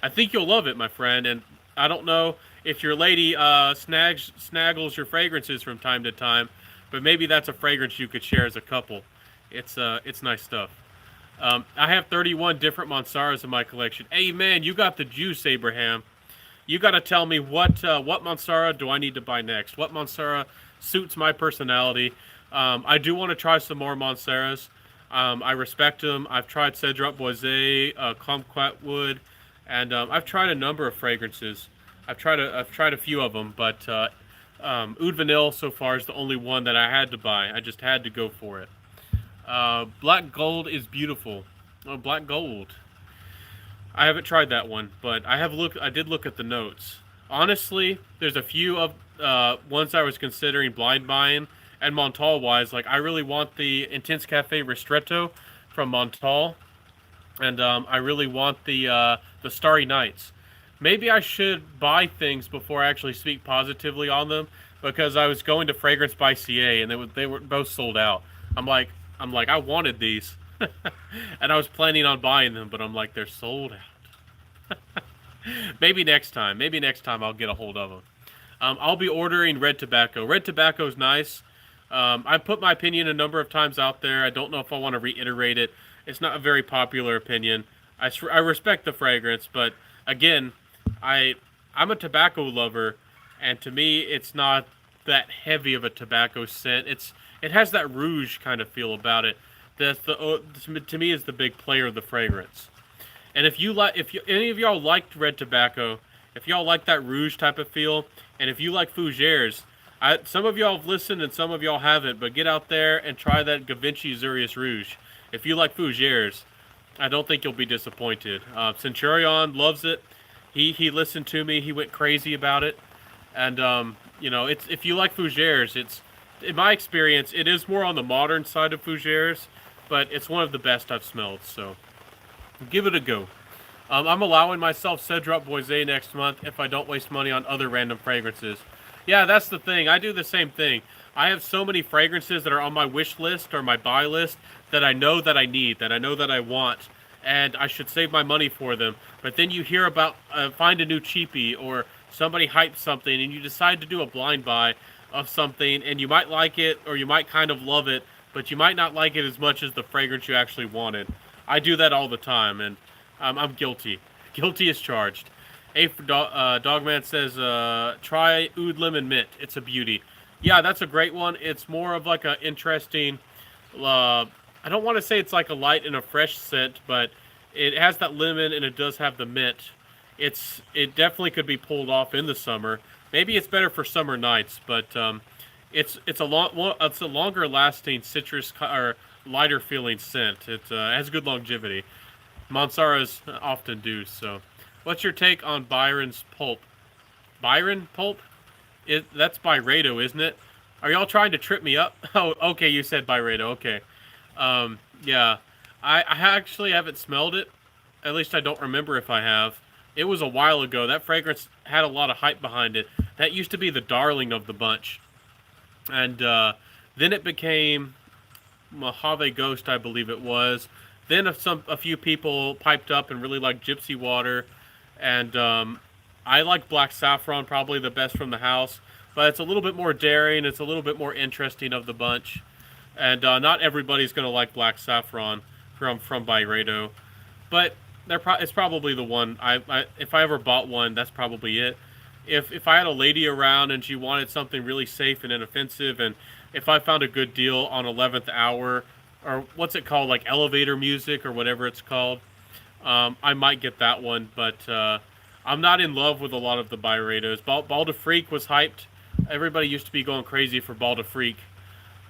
I think you'll love it, my friend. And I don't know if your lady snaggles your fragrances from time to time, but maybe that's a fragrance you could share as a couple. It's nice stuff. I have 31 different Monsaras in my collection. Hey, man, you got the juice, Abraham. You got to tell me what Mansara do I need to buy next? What Mansara suits my personality? I do want to try some more Mansaras. I respect them. I've tried Cedrat Boisé, Kumquat Wood, and I've tried a number of fragrances. I've tried a few of them, but Oud Vanille so far is the only one that I had to buy. I just had to go for it. Black Gold is beautiful. Oh, Black Gold. I haven't tried that one, but I did look at the notes. Honestly, there's a few of ones I was considering blind buying, and Montal wise, like I really want the Intense Cafe Ristretto from Montal, and I really want the Starry Nights. Maybe I should buy things before I actually speak positively on them, because I was going to Fragrance by CA and they were both sold out. I'm like I wanted these, and I was planning on buying them, but I'm like they're sold out. Maybe next time. Maybe next time I'll get a hold of them. I'll be ordering Red Tobacco. Red Tobacco is nice. I put my opinion a number of times out there. I don't know if I want to reiterate it. It's not a very popular opinion. I respect the fragrance, but again, I'm a tobacco lover, and to me, it's not that heavy of a tobacco scent. It has that rouge kind of feel about it. That's to me is the big player of the fragrance. And if any of y'all liked Red Tobacco, if y'all like that rouge type of feel, and if you like Fougères, some of y'all have listened and some of y'all haven't, but get out there and try that Givenchy Zurius Rouge. If you like Fougères, I don't think you'll be disappointed. Centurion loves it. He listened to me. He went crazy about it. And it's if you like Fougères, it's in my experience, it is more on the modern side of Fougères, but it's one of the best I've smelled. So give it a go. I'm allowing myself Cedrat Boisé next month if I don't waste money on other random fragrances. Yeah, that's the thing. I do the same thing. I have so many fragrances that are on my wish list or my buy list that I know that I need, that I know that I want, and I should save my money for them. But then you hear about find a new cheapie or somebody hypes something and you decide to do a blind buy of something and you might like it or you might kind of love it, but you might not like it as much as the fragrance you actually wanted. I do that all the time, and I'm guilty. Guilty as charged. Hey, Dogman says, try Oud Lemon Mint. It's a beauty. Yeah, that's a great one. It's more of like a interesting. I don't want to say it's like a light and a fresh scent, but it has that lemon and it does have the mint. It definitely could be pulled off in the summer. Maybe it's better for summer nights, but it's a long well, it's a longer lasting or lighter feeling scent. It has good longevity. Mansaras often do so. What's your take on Byron's pulp? Byron pulp? That's Byredo, isn't it? Are y'all trying to trip me up? Oh, okay, you said Byredo. Okay. Yeah. I actually haven't smelled it. At least I don't remember if I have. It was a while ago. That fragrance had a lot of hype behind it. That used to be the darling of the bunch. And then it became Mojave Ghost, I believe it was. Then a few people piped up and really liked Gypsy Water, and I like Black Saffron probably the best from the house, but it's a little bit more daring. It's a little bit more interesting of the bunch, and not everybody's gonna like Black Saffron from Byredo, but it's probably the one. If I ever bought one, that's probably it. If I had a lady around and she wanted something really safe and inoffensive, and if I found a good deal on 11th hour, or what's it called, like elevator music or whatever it's called, I might get that one. But I'm not in love with a lot of the Byredos. Balda Freak was hyped. Everybody used to be going crazy for Balda Freak,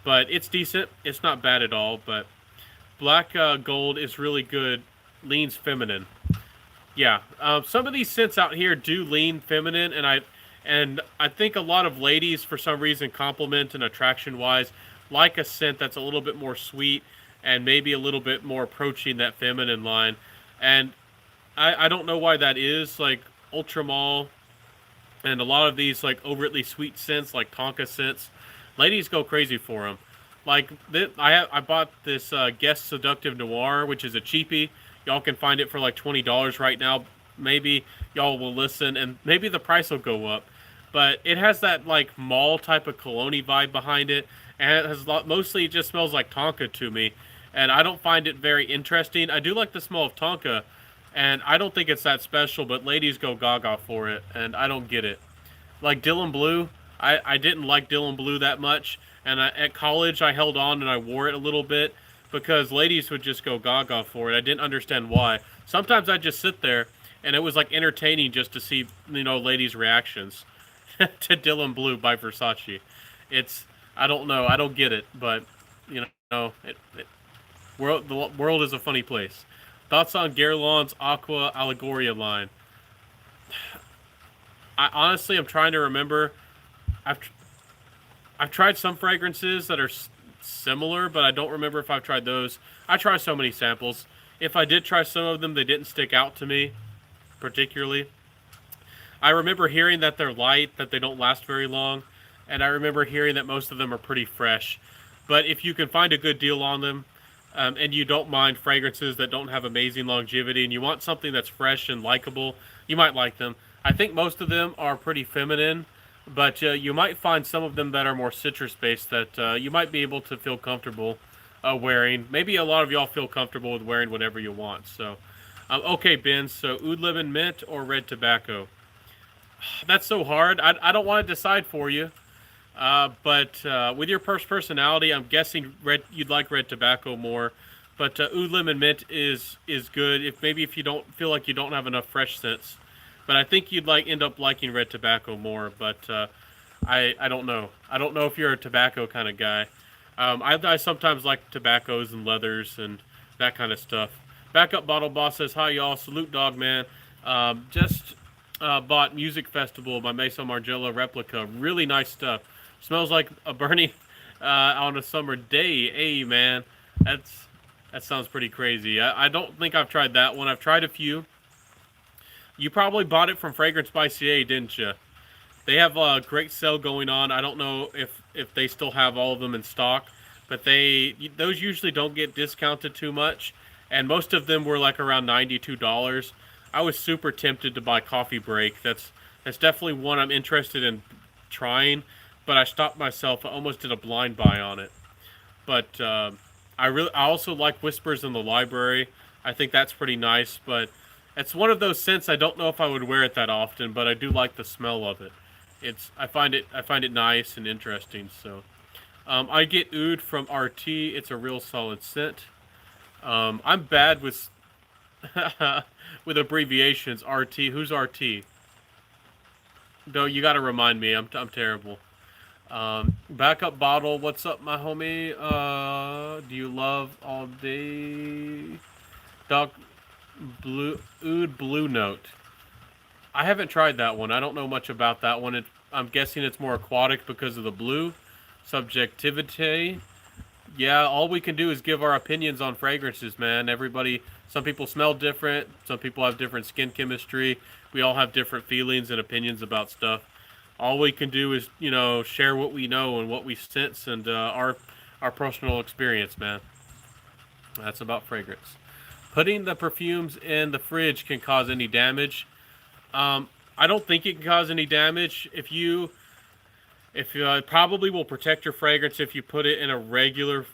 but it's decent. It's not bad at all. But Black Gold is really good. Leans feminine. Yeah, some of these scents out here do lean feminine, and I think a lot of ladies, for some reason, compliment and attraction wise, like a scent that's a little bit more sweet and maybe a little bit more approaching that feminine line. And I don't know why that is. Like Ultramall and a lot of these like overtly sweet scents, like Tonka scents, ladies go crazy for them. Like I bought this Guest Seductive Noir, which is a cheapie. Y'all can find it for like $20 right now. Maybe y'all will listen, and maybe the price will go up. But it has that like mall type of cologne vibe behind it, and it has mostly it just smells like Tonka to me, and I don't find it very interesting. I do like the smell of Tonka, and I don't think it's that special, but ladies go gaga for it, and I don't get it. Like Dylan Blue, I didn't like Dylan Blue that much, and at college I held on and I wore it a little bit because ladies would just go gaga for it. I didn't understand why. Sometimes I'd just sit there, and it was like entertaining just to see ladies' reactions to Dylan Blue by Versace. It's I don't know, I don't get it, but the world is a funny place. Thoughts on Guerlain's Aqua Allegoria line? I honestly, I'm trying to remember. I've I've tried some fragrances that are similar, but I don't remember if I've tried those. I try so many samples. If I did try some of them, they didn't stick out to me particularly. I remember hearing that they're light, that they don't last very long, and I remember hearing that most of them are pretty fresh. But if you can find a good deal on them, and you don't mind fragrances that don't have amazing longevity, and you want something that's fresh and likable, you might like them. I think most of them are pretty feminine, but you might find some of them that are more citrus based that you might be able to feel comfortable wearing. Maybe a lot of y'all feel comfortable with wearing whatever you want. So, okay, Ben. So, oud lemon mint or red tobacco? That's so hard. I don't want to decide for you. But with your personality, I'm guessing you'd like red tobacco more. But oud lemon mint is good if you don't feel like you don't have enough fresh scents. But I think you'd end up liking red tobacco more. But I don't know. I don't know if you're a tobacco kind of guy. I sometimes like tobaccos and leathers and that kind of stuff. Backup Bottle Boss says, "Hi y'all, salute dog man. Just bought Music Festival by Mesa Margiela replica. Really nice stuff. Smells like a burning on a summer day. Hey man, that sounds pretty crazy. I don't think I've tried that one. I've tried a few. You probably bought it from Fragrance by CA, didn't you? They have a great sale going on. I don't know if they still have all of them in stock, but those usually don't get discounted too much, and most of them were like around $92. I was super tempted to buy Coffee Break. That's definitely one I'm interested in trying, but I stopped myself. I almost did a blind buy on it. But I also like Whispers in the Library. I think that's pretty nice, but it's one of those scents I don't know if I would wear it that often, but I do like the smell of it. I find it nice and interesting. So I get oud from RT. It's a real solid scent. I'm bad with with abbreviations. RT. Who's RT? No, you got to remind me. I'm terrible. Backup bottle. What's up, my homie? Do you love all day? Doc Blue Oud Blue Note. I haven't tried that one. I don't know much about that one. I'm guessing it's more aquatic because of the blue. Subjectivity. Yeah, all we can do is give our opinions on fragrances, man. Some people smell different. Some people have different skin chemistry. We all have different feelings and opinions about stuff. All we can do is, share what we know and what we sense and our personal experience, man. That's about fragrance. Putting the perfumes in the fridge can cause any damage. I don't think it can cause any damage. If you probably will protect your fragrance if you put it in a regular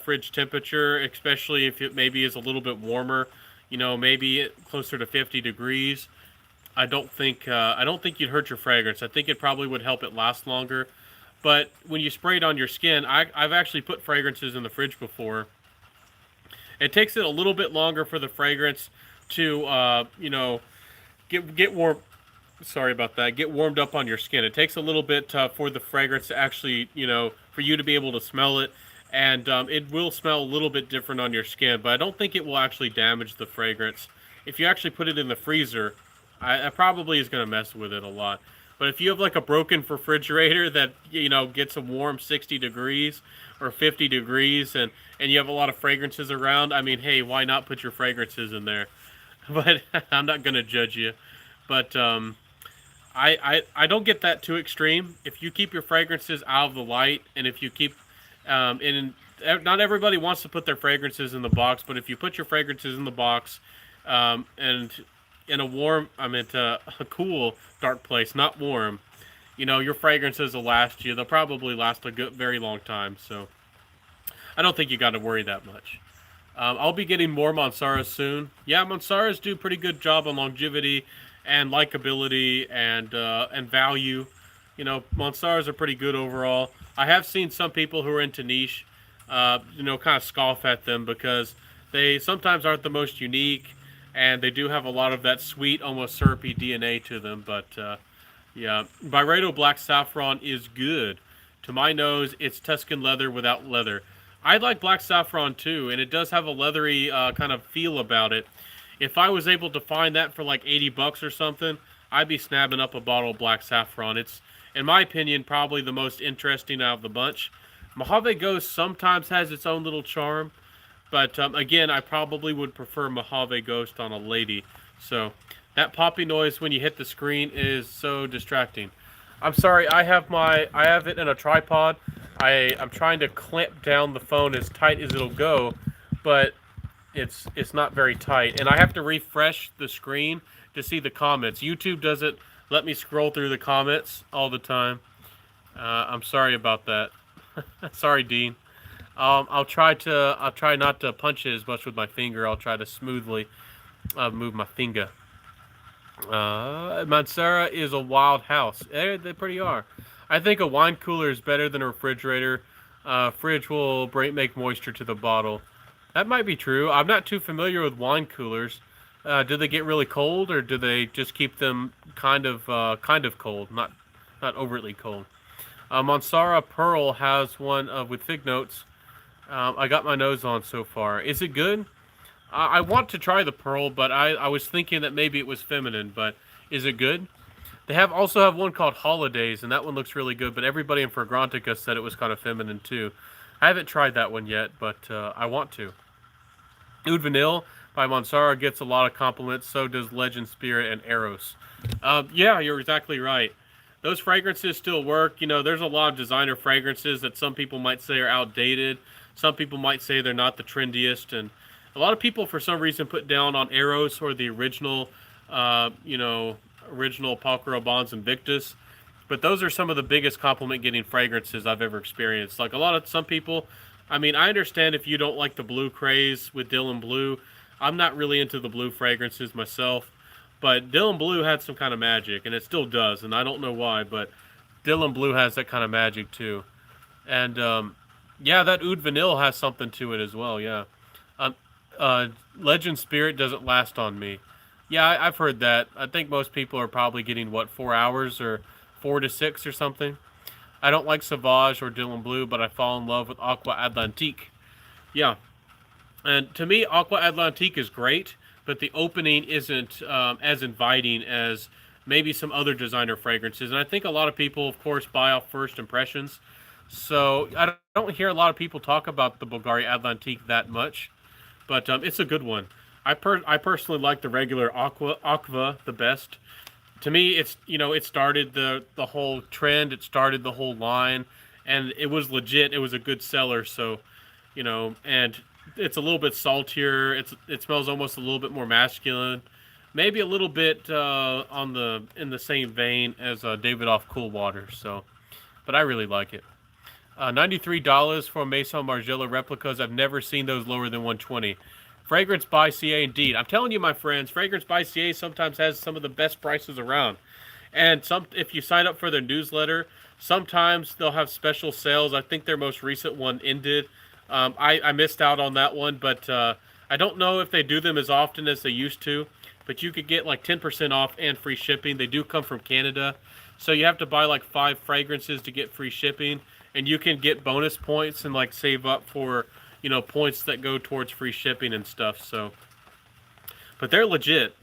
fridge temperature, especially if it maybe is a little bit warmer, maybe closer to 50 degrees. I don't think you'd hurt your fragrance. I think it probably would help it last longer. But when you spray it on your skin, I've actually put fragrances in the fridge before. It takes it a little bit longer for the fragrance to, get warm. Sorry about that. Get warmed up on your skin. It takes a little bit for the fragrance to actually, for you to be able to smell it, and it will smell a little bit different on your skin. But I don't think it will actually damage the fragrance. If you actually put it in the freezer, I probably is going to mess with it a lot. But if you have like a broken refrigerator that gets a warm 60 degrees or 50 degrees, and you have a lot of fragrances around, I mean, hey, why not put your fragrances in there? But I'm not going to judge you. But I don't get that too extreme. If you keep your fragrances out of the light, and if you keep, not everybody wants to put their fragrances in the box, but if you put your fragrances in the box, and in a cool, dark place, not warm, your fragrances will last you. They'll probably last a good, very long time. So I don't think you got to worry that much. I'll be getting more Mansaras soon. Yeah, Mansaras do a pretty good job on longevity and likability and value. Mansaras are pretty good overall. I have seen some people who are into niche, kind of scoff at them because they sometimes aren't the most unique, and they do have a lot of that sweet, almost syrupy DNA to them. But yeah, Byredo Black Saffron is good. To my nose, it's Tuscan leather without leather. I like Black Saffron too, and it does have a leathery kind of feel about it. If I was able to find that for like $80 or something, I'd be snapping up a bottle of Black Saffron. It's, in my opinion, probably the most interesting out of the bunch. Mojave Ghost sometimes has its own little charm, but again, I probably would prefer Mojave Ghost on a lady. So that poppy noise when you hit the screen is so distracting. I'm sorry, I have it in a tripod. I'm trying to clamp down the phone as tight as it'll go, but it's not very tight, and I have to refresh the screen to see the comments. YouTube doesn't let me scroll through the comments all the time. I'm sorry about that. Sorry, Dean. I'll try not to punch it as much with my finger. I'll try to smoothly move my finger. Mansara is a wild house. They pretty are. I think a wine cooler is better than a refrigerator. Fridge will make moisture to the bottle. That might be true. I'm not too familiar with wine coolers. Do they get really cold, or do they just keep them kind of cold, not overtly cold? Mansara Pearl has one with fig notes. I got my nose on so far. Is it good? I want to try the Pearl, but I was thinking that maybe it was feminine. But is it good? They also have one called Holidays, and that one looks really good. But everybody in Fragrantica said it was kind of feminine too. I haven't tried that one yet, but I want to. Oud Vanille by Mansara gets a lot of compliments. So does Legend Spirit and Eros. Yeah, you're exactly right. Those fragrances still work. There's a lot of designer fragrances that some people might say are outdated. Some people might say they're not the trendiest. And a lot of people, for some reason, put down on Eros or the original, original Paul Rabanne's Invictus. But those are some of the biggest compliment-getting fragrances I've ever experienced. Like some people, I understand if you don't like the blue craze with Dylan Blue. I'm not really into the blue fragrances myself. But Dylan Blue had some kind of magic, and it still does, and I don't know why. But Dylan Blue has that kind of magic too, and yeah, that Oud Vanille has something to it as well. Yeah, um, Legend Spirit doesn't last on me. Yeah, I've heard that. I think most people are probably getting what 4 hours or 4 to 6 or something. I don't like Sauvage or Dylan Blue, but I fall in love with Aqua Atlantique. Yeah, and to me, Aqua Atlantique is great, but the opening isn't as inviting as maybe some other designer fragrances. And I think a lot of people, of course, buy off first impressions. So I don't hear a lot of people talk about the Bulgari Atlantique that much, but it's a good one. I personally like the regular Aqua the best. To me, it's it started the whole trend. It started the whole line, and it was legit. It was a good seller. So and it's a little bit saltier. It smells almost a little bit more masculine, maybe a little bit on the in the same vein as Davidoff Cool Water. So, but I really like it. $93 for Maison Margiela replicas. I've never seen those lower than 120. Fragrance by CA indeed. I'm telling you, my friends, Fragrance by CA sometimes has some of the best prices around. And if you sign up for their newsletter, sometimes they'll have special sales. I think their most recent one ended. I missed out on that one, but I don't know if they do them as often as they used to. But you could get like 10% off and free shipping. They do come from Canada. So you have to buy like 5 fragrances to get free shipping. And you can get bonus points and like save up for, points that go towards free shipping and stuff. So, but they're legit,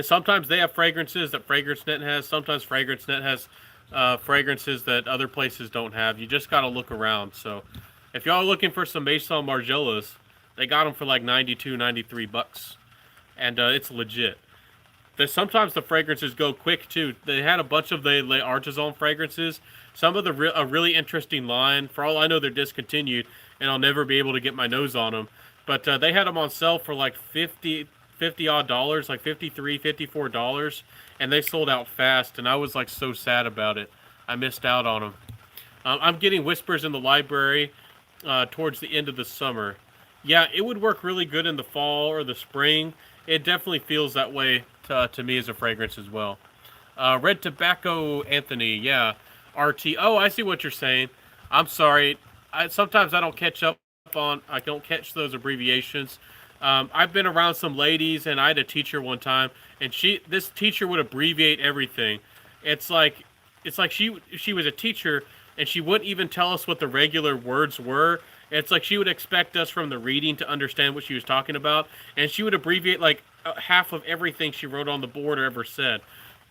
Sometimes they have fragrances that FragranceNet has. Sometimes FragranceNet has fragrances that other places don't have. You just got to look around. So if y'all are looking for some Maison Margielas, they got them for like 92, 93 bucks. And it's legit. Sometimes the fragrances go quick too. They had a bunch of the Le Artisan fragrances. Some of a really interesting line. For all I know, they're discontinued, and I'll never be able to get my nose on them. But they had them on sale for like 50 odd dollars, like $53, $54, and they sold out fast. And I was like so sad about it. I missed out on them. I'm getting Whispers in the Library towards the end of the summer. Yeah, it would work really good in the fall or the spring. It definitely feels that way to me as a fragrance as well. Red Tobacco, Anthony, yeah. RT. Oh, I see what you're saying. I'm sorry. Sometimes I don't catch up on. I don't catch those abbreviations. I've been around some ladies, and I had a teacher one time, and this teacher would abbreviate everything. It's like she was a teacher, and she wouldn't even tell us what the regular words were. It's like she would expect us from the reading to understand what she was talking about, and she would abbreviate like half of everything she wrote on the board or ever said.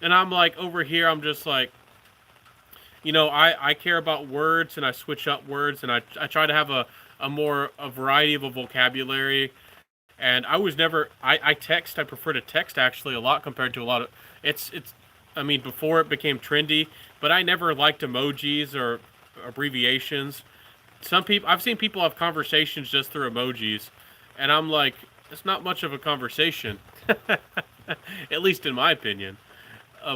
And I'm like, over here, I'm just like, I care about words, and I switch up words, and I try to have a variety of a vocabulary. And I was never, I text, I prefer to text actually a lot compared to a lot of, I mean, before it became trendy, but I never liked emojis or abbreviations. I've seen people have conversations just through emojis, and I'm like, it's not much of a conversation, at least in my opinion.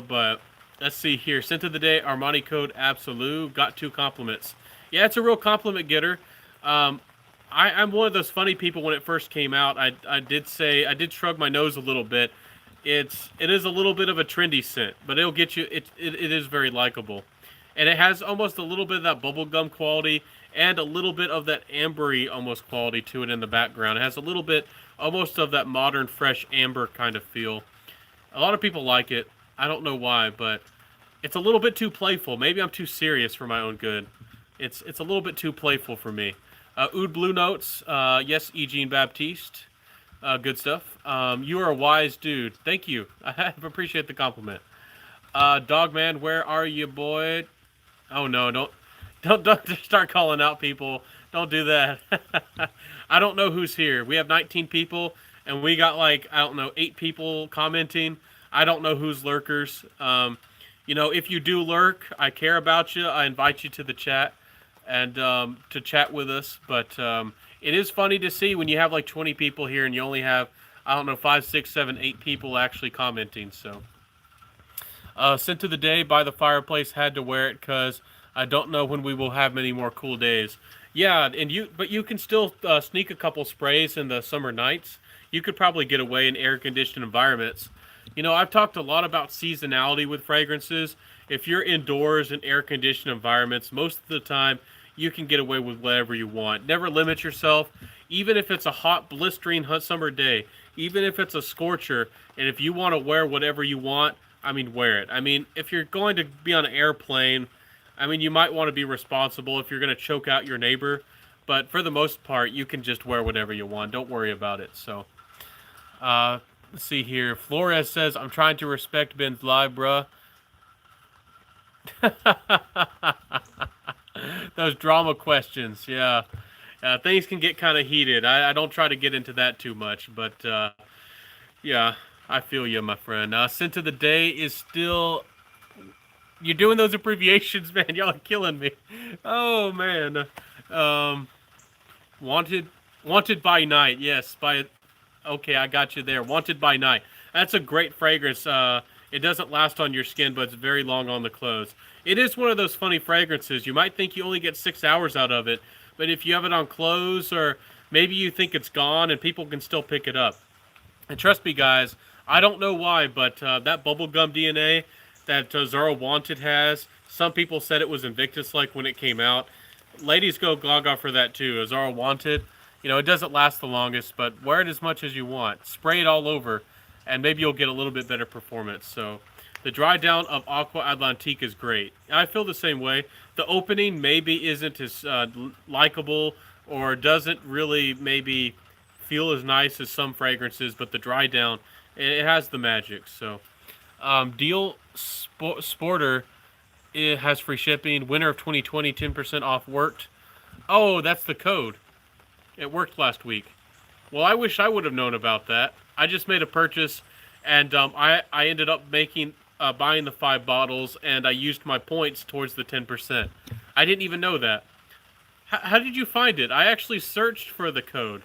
But let's see here. Scent of the day, Armani Code Absolute. Got 2 compliments. Yeah, it's a real compliment getter. I'm one of those funny people when it first came out. I did shrug my nose a little bit. It is a little bit of a trendy scent, but it'll get you. It is very likable, and it has almost a little bit of that bubblegum quality and a little bit of that ambery almost quality to it in the background. It has a little bit almost of that modern fresh amber kind of feel. A lot of people like it. I don't know why, but it's a little bit too playful. Maybe I'm too serious for my own good. It's a little bit too playful for me. Oud Blue Notes. Yes, E. Jean Baptiste. Good stuff. You are a wise dude. Thank you. I appreciate the compliment. Dogman, where are you, boy? Oh no, don't start calling out people. Don't do that. I don't know who's here. We have 19 people, and we got like, I don't know, 8 people commenting. I don't know who's lurkers. If you do lurk, I care about you. I invite you to the chat and to chat with us. But it is funny to see when you have like 20 people here and you only have, I don't know, 5, 6, 7, 8 people actually commenting. So, Scent of the day by the fireplace. Had to wear it because I don't know when we will have many more cool days. Yeah, but you can still sneak a couple sprays in the summer nights. You could probably get away in air-conditioned environments. I've talked a lot about seasonality with fragrances. If you're indoors in air conditioned environments, most of the time you can get away with whatever you want. Never limit yourself, even if it's a hot, blistering hot summer day, even if it's a scorcher, and if you want to wear whatever you want, I mean, wear it. I mean, if you're going to be on an airplane, I mean, you might want to be responsible if you're going to choke out your neighbor, but for the most part, you can just wear whatever you want. Don't worry about it. So, let's see here. Flores says, I'm trying to respect Ben's live, bruh. Those drama questions, yeah. Things can get kind of heated. I don't try to get into that too much, but yeah, I feel you, my friend. Scent of the day is still. You're doing those abbreviations, man. Y'all are killing me. Oh man. Um, wanted, wanted by night. Yes, by. Okay, I got you there. Wanted by night. That's a great fragrance. It doesn't last on your skin, but it's very long on the clothes. It is one of those funny fragrances. You might think you only get 6 hours out of it, but if you have it on clothes, or maybe you think it's gone and people can still pick it up. And trust me, guys, I don't know why, but that bubblegum DNA that Zara Wanted has, some people said it was Invictus-like when it came out. Ladies go gaga for that too. Zara Wanted, it doesn't last the longest, but wear it as much as you want. Spray it all over, and maybe you'll get a little bit better performance. So the dry down of Aqua Atlantique is great. I feel the same way. The opening maybe isn't as likable, or doesn't really maybe feel as nice as some fragrances, but the dry down, it has the magic. So Deal Sporter, it has free shipping. Winter of 2020, 10% off worked. Oh, that's the code. It worked last week. Well, I wish I would have known about that. I just made a purchase, and I ended up buying the 5 bottles, and I used my points towards the 10%. I didn't even know that. How did you find it? I actually searched for the code.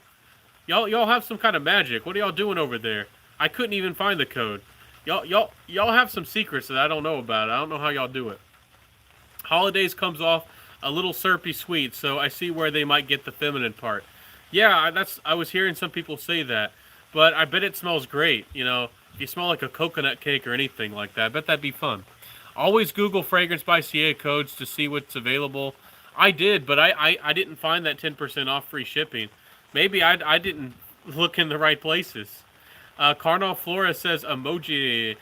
Y'all have some kind of magic. What are y'all doing over there? I couldn't even find the code. Y'all have some secrets that I don't know about. I don't know how y'all do it. Holidays comes off a little syrupy sweet, so I see where they might get the feminine part. Yeah, I was hearing some people say that, but I bet it smells great. If you smell like a coconut cake or anything like that, I bet that'd be fun. Always Google Fragrance by CA codes to see what's available. I did, but I didn't find that 10% off free shipping. Maybe I didn't look in the right places. Carnal Flores says emoji.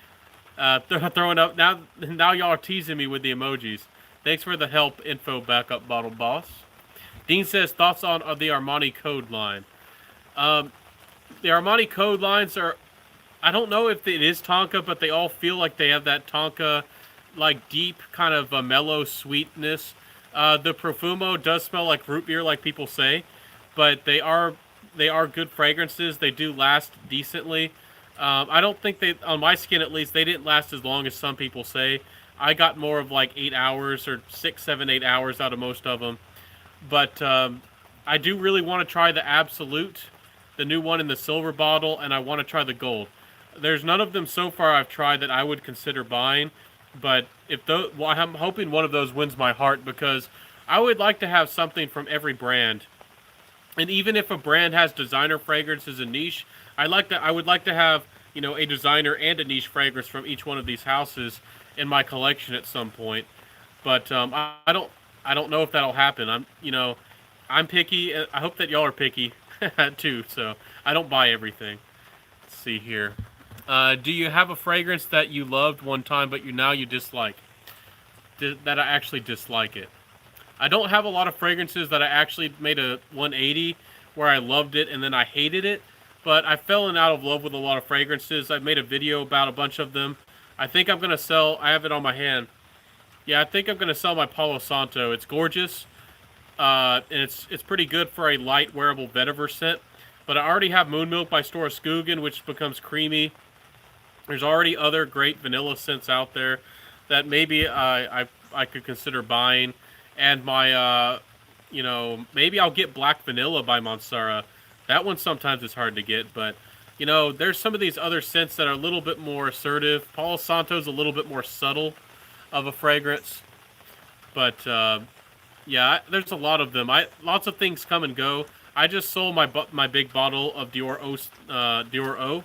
Throwing up now. Now y'all are teasing me with the emojis. Thanks for the help, info backup bottle boss. Dean says thoughts on the Armani code line. The Armani code lines are. I don't know if it is Tonka, but they all feel like they have that Tonka, like deep kind of a mellow sweetness. The Profumo does smell like root beer, like people say, but they are good fragrances. They do last decently. I don't think on my skin at least, they didn't last as long as some people say. I got more of like 8 hours or 6, 7, 8 hours out of most of them. But I do really want to try the Absolute, the new one in the silver bottle, and I want to try the gold. There's none of them so far I've tried that I would consider buying, but I'm hoping one of those wins my heart, because I would like to have something from every brand. And even if a brand has designer fragrances and niche, I would like to have a designer and a niche fragrance from each one of these houses in my collection at some point. But I don't know if that'll happen. I'm picky. I hope that y'all are picky too. So I don't buy everything. Let's see here. Do you have a fragrance that you loved one time but you dislike? That I actually dislike it. I don't have a lot of fragrances that I actually made a 180 where I loved it and then I hated it, but I've fallen out of love with a lot of fragrances. I've made a video about a bunch of them. I think I'm going to sell, I have it on my hand. Yeah, I think I'm going to sell my Palo Santo. It's gorgeous, and it's pretty good for a light wearable vetiver scent, but I already have Moon Milk by Stora Skogen, which becomes creamy. There's already other great vanilla scents out there that maybe I could consider buying. And my, maybe I'll get Black Vanilla by Mansara. That one sometimes is hard to get, but, there's some of these other scents that are a little bit more assertive. Palo Santo's a little bit more subtle of a fragrance. But, yeah, there's a lot of them. Lots of things come and go. I just sold my big bottle of Dior O,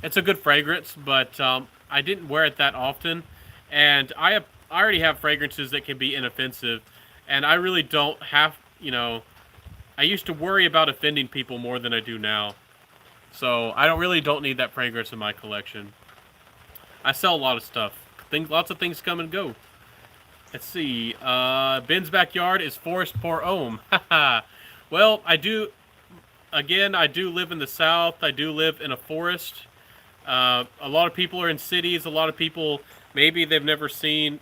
It's a good fragrance, but I didn't wear it that often, and I already have fragrances that can be inoffensive, and I really don't have I used to worry about offending people more than I do now, so I don't need that fragrance in my collection. I sell a lot of stuff. Lots of things come and go. Let's see. Ben's backyard is forest pour ohm. Well, I do. Again, I do live in the South. I do live in a forest. A lot of people are in cities. A lot of people, maybe they've never seen,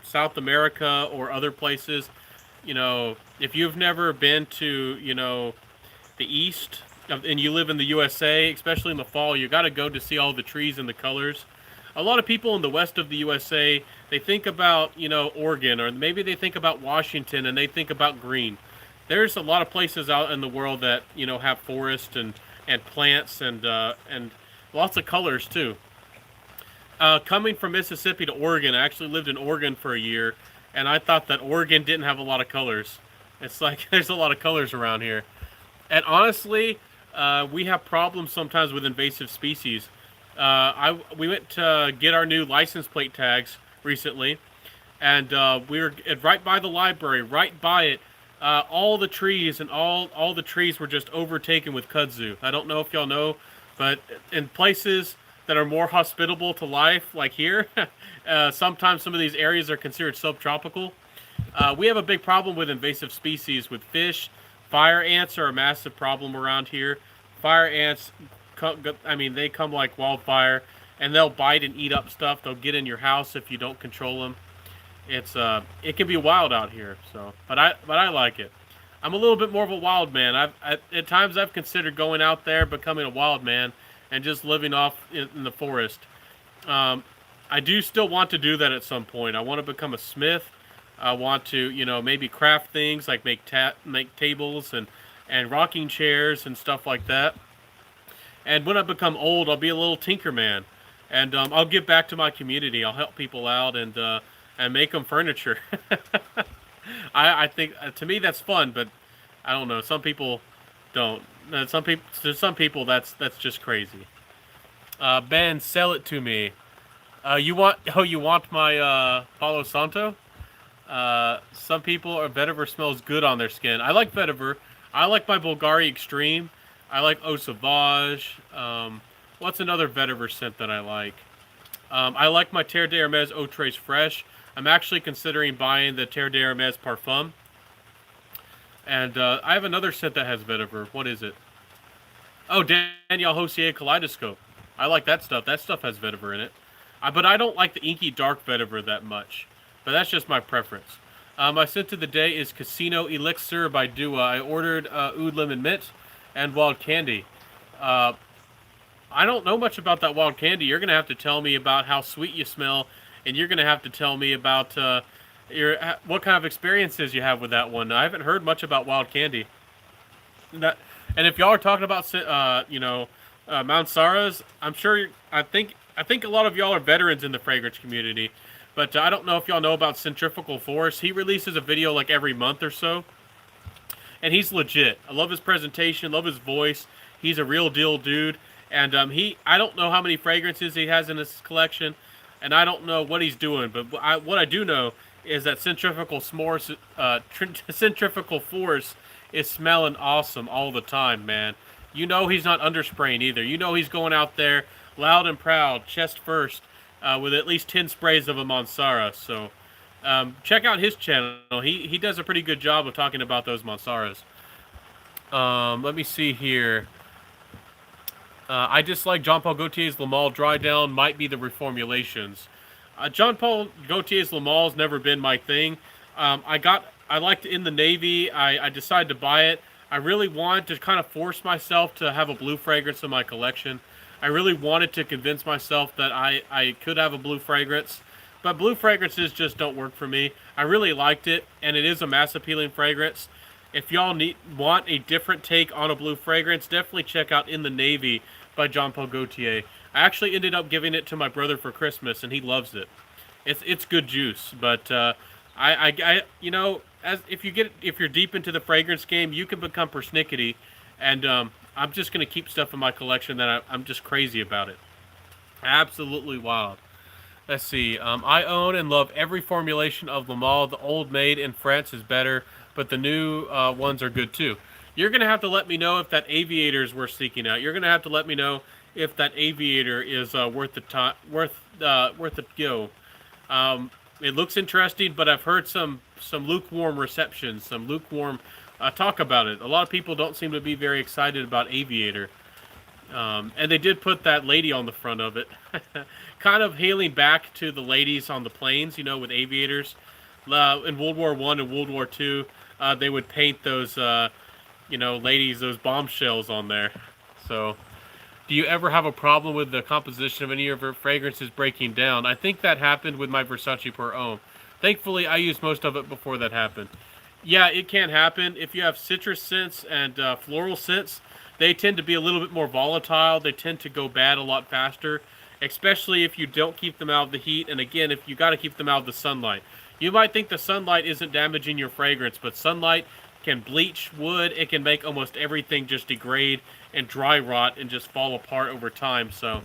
South America or other places. If you've never been to, the East and you live in the USA, especially in the fall, you got to go to see all the trees and the colors. A lot of people in the west of the USA, they think about, Oregon, or maybe they think about Washington and they think about green. There's a lot of places out in the world that, have forest and plants and lots of colors too. Coming from Mississippi to Oregon, I actually lived in Oregon for a year, and I thought that Oregon didn't have a lot of colors. It's like there's a lot of colors around here. And honestly, we have problems sometimes with invasive species. We went to get our new license plate tags recently, and we were right by the library, right by it. All the trees and all the trees were just overtaken with kudzu. I don't know if y'all know, but in places that are more hospitable to life, like here, sometimes some of these areas are considered subtropical. We have a big problem with invasive species with fish. Fire ants are a massive problem around here. Fire ants, they come like wildfire, and they'll bite and eat up stuff. They'll get in your house if you don't control them. It can be wild out here. But I like it. I'm a little bit more of a wild man. At times I've considered going out there, becoming a wild man, and just living off in the forest. I do still want to do that at some point. I want to become a smith. I want to, maybe craft things like make tables and rocking chairs and stuff like that. And when I become old, I'll be a little tinker man, and I'll give back to my community. I'll help people out and make them furniture. I think to me that's fun, but I don't know. Some people don't. Some people that's just crazy. Ben, sell it to me. You want my Palo Santo? Some people are vetiver smells good on their skin. I like vetiver. I like my Bulgari Extreme. I like Eau Sauvage. What's another vetiver scent that I like? I like my Terre d'Hermes Eau Trace Fresh. I'm actually considering buying the Terre d'Hermes Parfum. And I have another scent that has vetiver. What is it? Oh, Daniel Hossier Kaleidoscope. I like that stuff. That stuff has vetiver in it. But I don't like the inky dark vetiver that much. But that's just my preference. My scent of the day is Casino Elixir by Dua. I ordered Oud Lemon Mint and Wild Candy. I don't know much about that Wild Candy. You're going to have to tell me about how sweet you smell, and you're going to have to tell me about what kind of experiences you have with that one. I haven't heard much about Wild Candy. And if y'all are talking about Mount Saras, I think a lot of y'all are veterans in the fragrance community. But I don't know if y'all know about Centrifugal Force. He releases a video like every month or so. And he's legit. I love his presentation, love his voice. He's a real deal dude. And I don't know how many fragrances he has in his collection. And I don't know what he's doing. But what I do know is that Centrifugal Force is smelling awesome all the time, man. You know he's not underspraying either. You know he's going out there loud and proud, chest first, with at least 10 sprays of a Mansara. So check out his channel. He does a pretty good job of talking about those Mansaras. Let me see here. I dislike Jean Paul Gaultier's Le Male Dry Down. Might be the reformulations. Jean Paul Gaultier's Le Male's never been my thing. I liked it in the Navy. I decided to buy it. I really wanted to kind of force myself to have a blue fragrance in my collection. I really wanted to convince myself that I could have a blue fragrance. But blue fragrances just don't work for me. I really liked it, and it is a mass appealing fragrance. If y'all want a different take on a blue fragrance, definitely check out In the Navy by Jean Paul Gaultier. I actually ended up giving it to my brother for Christmas, and he loves it. It's good juice, but if you're deep into the fragrance game, you can become persnickety, and I'm just gonna keep stuff in my collection that I'm just crazy about it. Absolutely wild. Let's see. I own and love every formulation of Le Mans. The old made in France is better, but the new ones are good too. You're gonna have to let me know if that aviator is worth seeking out. You're gonna have to let me know if that aviator is worth the time, worth the go. It looks interesting, but I've heard some lukewarm reception, some lukewarm talk about it. A lot of people don't seem to be very excited about aviator. And they did put that lady on the front of it, kind of hailing back to the ladies on the planes, with aviators. In World War One and World War Two, they would paint those, ladies, those bombshells on there. So, do you ever have a problem with the composition of any of your fragrances breaking down? I think that happened with my Versace Pour Homme. Thankfully, I used most of it before that happened. Yeah, it can happen. If you have citrus scents and floral scents, they tend to be a little bit more volatile. They tend to go bad a lot faster, especially if you don't keep them out of the heat. And again, if you got to keep them out of the sunlight. You might think the sunlight isn't damaging your fragrance, but sunlight can bleach wood. It can make almost everything just degrade and dry rot and just fall apart over time. So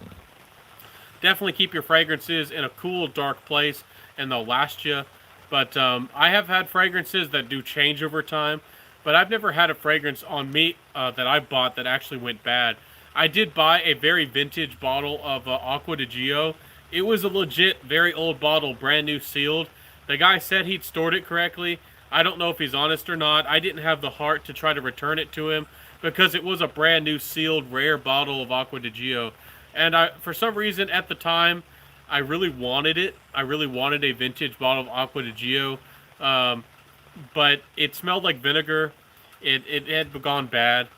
definitely keep your fragrances in a cool, dark place, and they'll last you. But I have had fragrances that do change over time, but I've never had a fragrance on me that I bought that actually went bad. I did buy a very vintage bottle of Acqua di Gio. It was a legit, very old bottle, brand new sealed. The guy said he'd stored it correctly. I don't know if he's honest or not. I didn't have the heart to try to return it to him because it was a brand new sealed, rare bottle of Acqua di Gio. And for some reason, at the time, I really wanted it. I really wanted a vintage bottle of Acqua di Gio. But it smelled like vinegar. It had gone bad.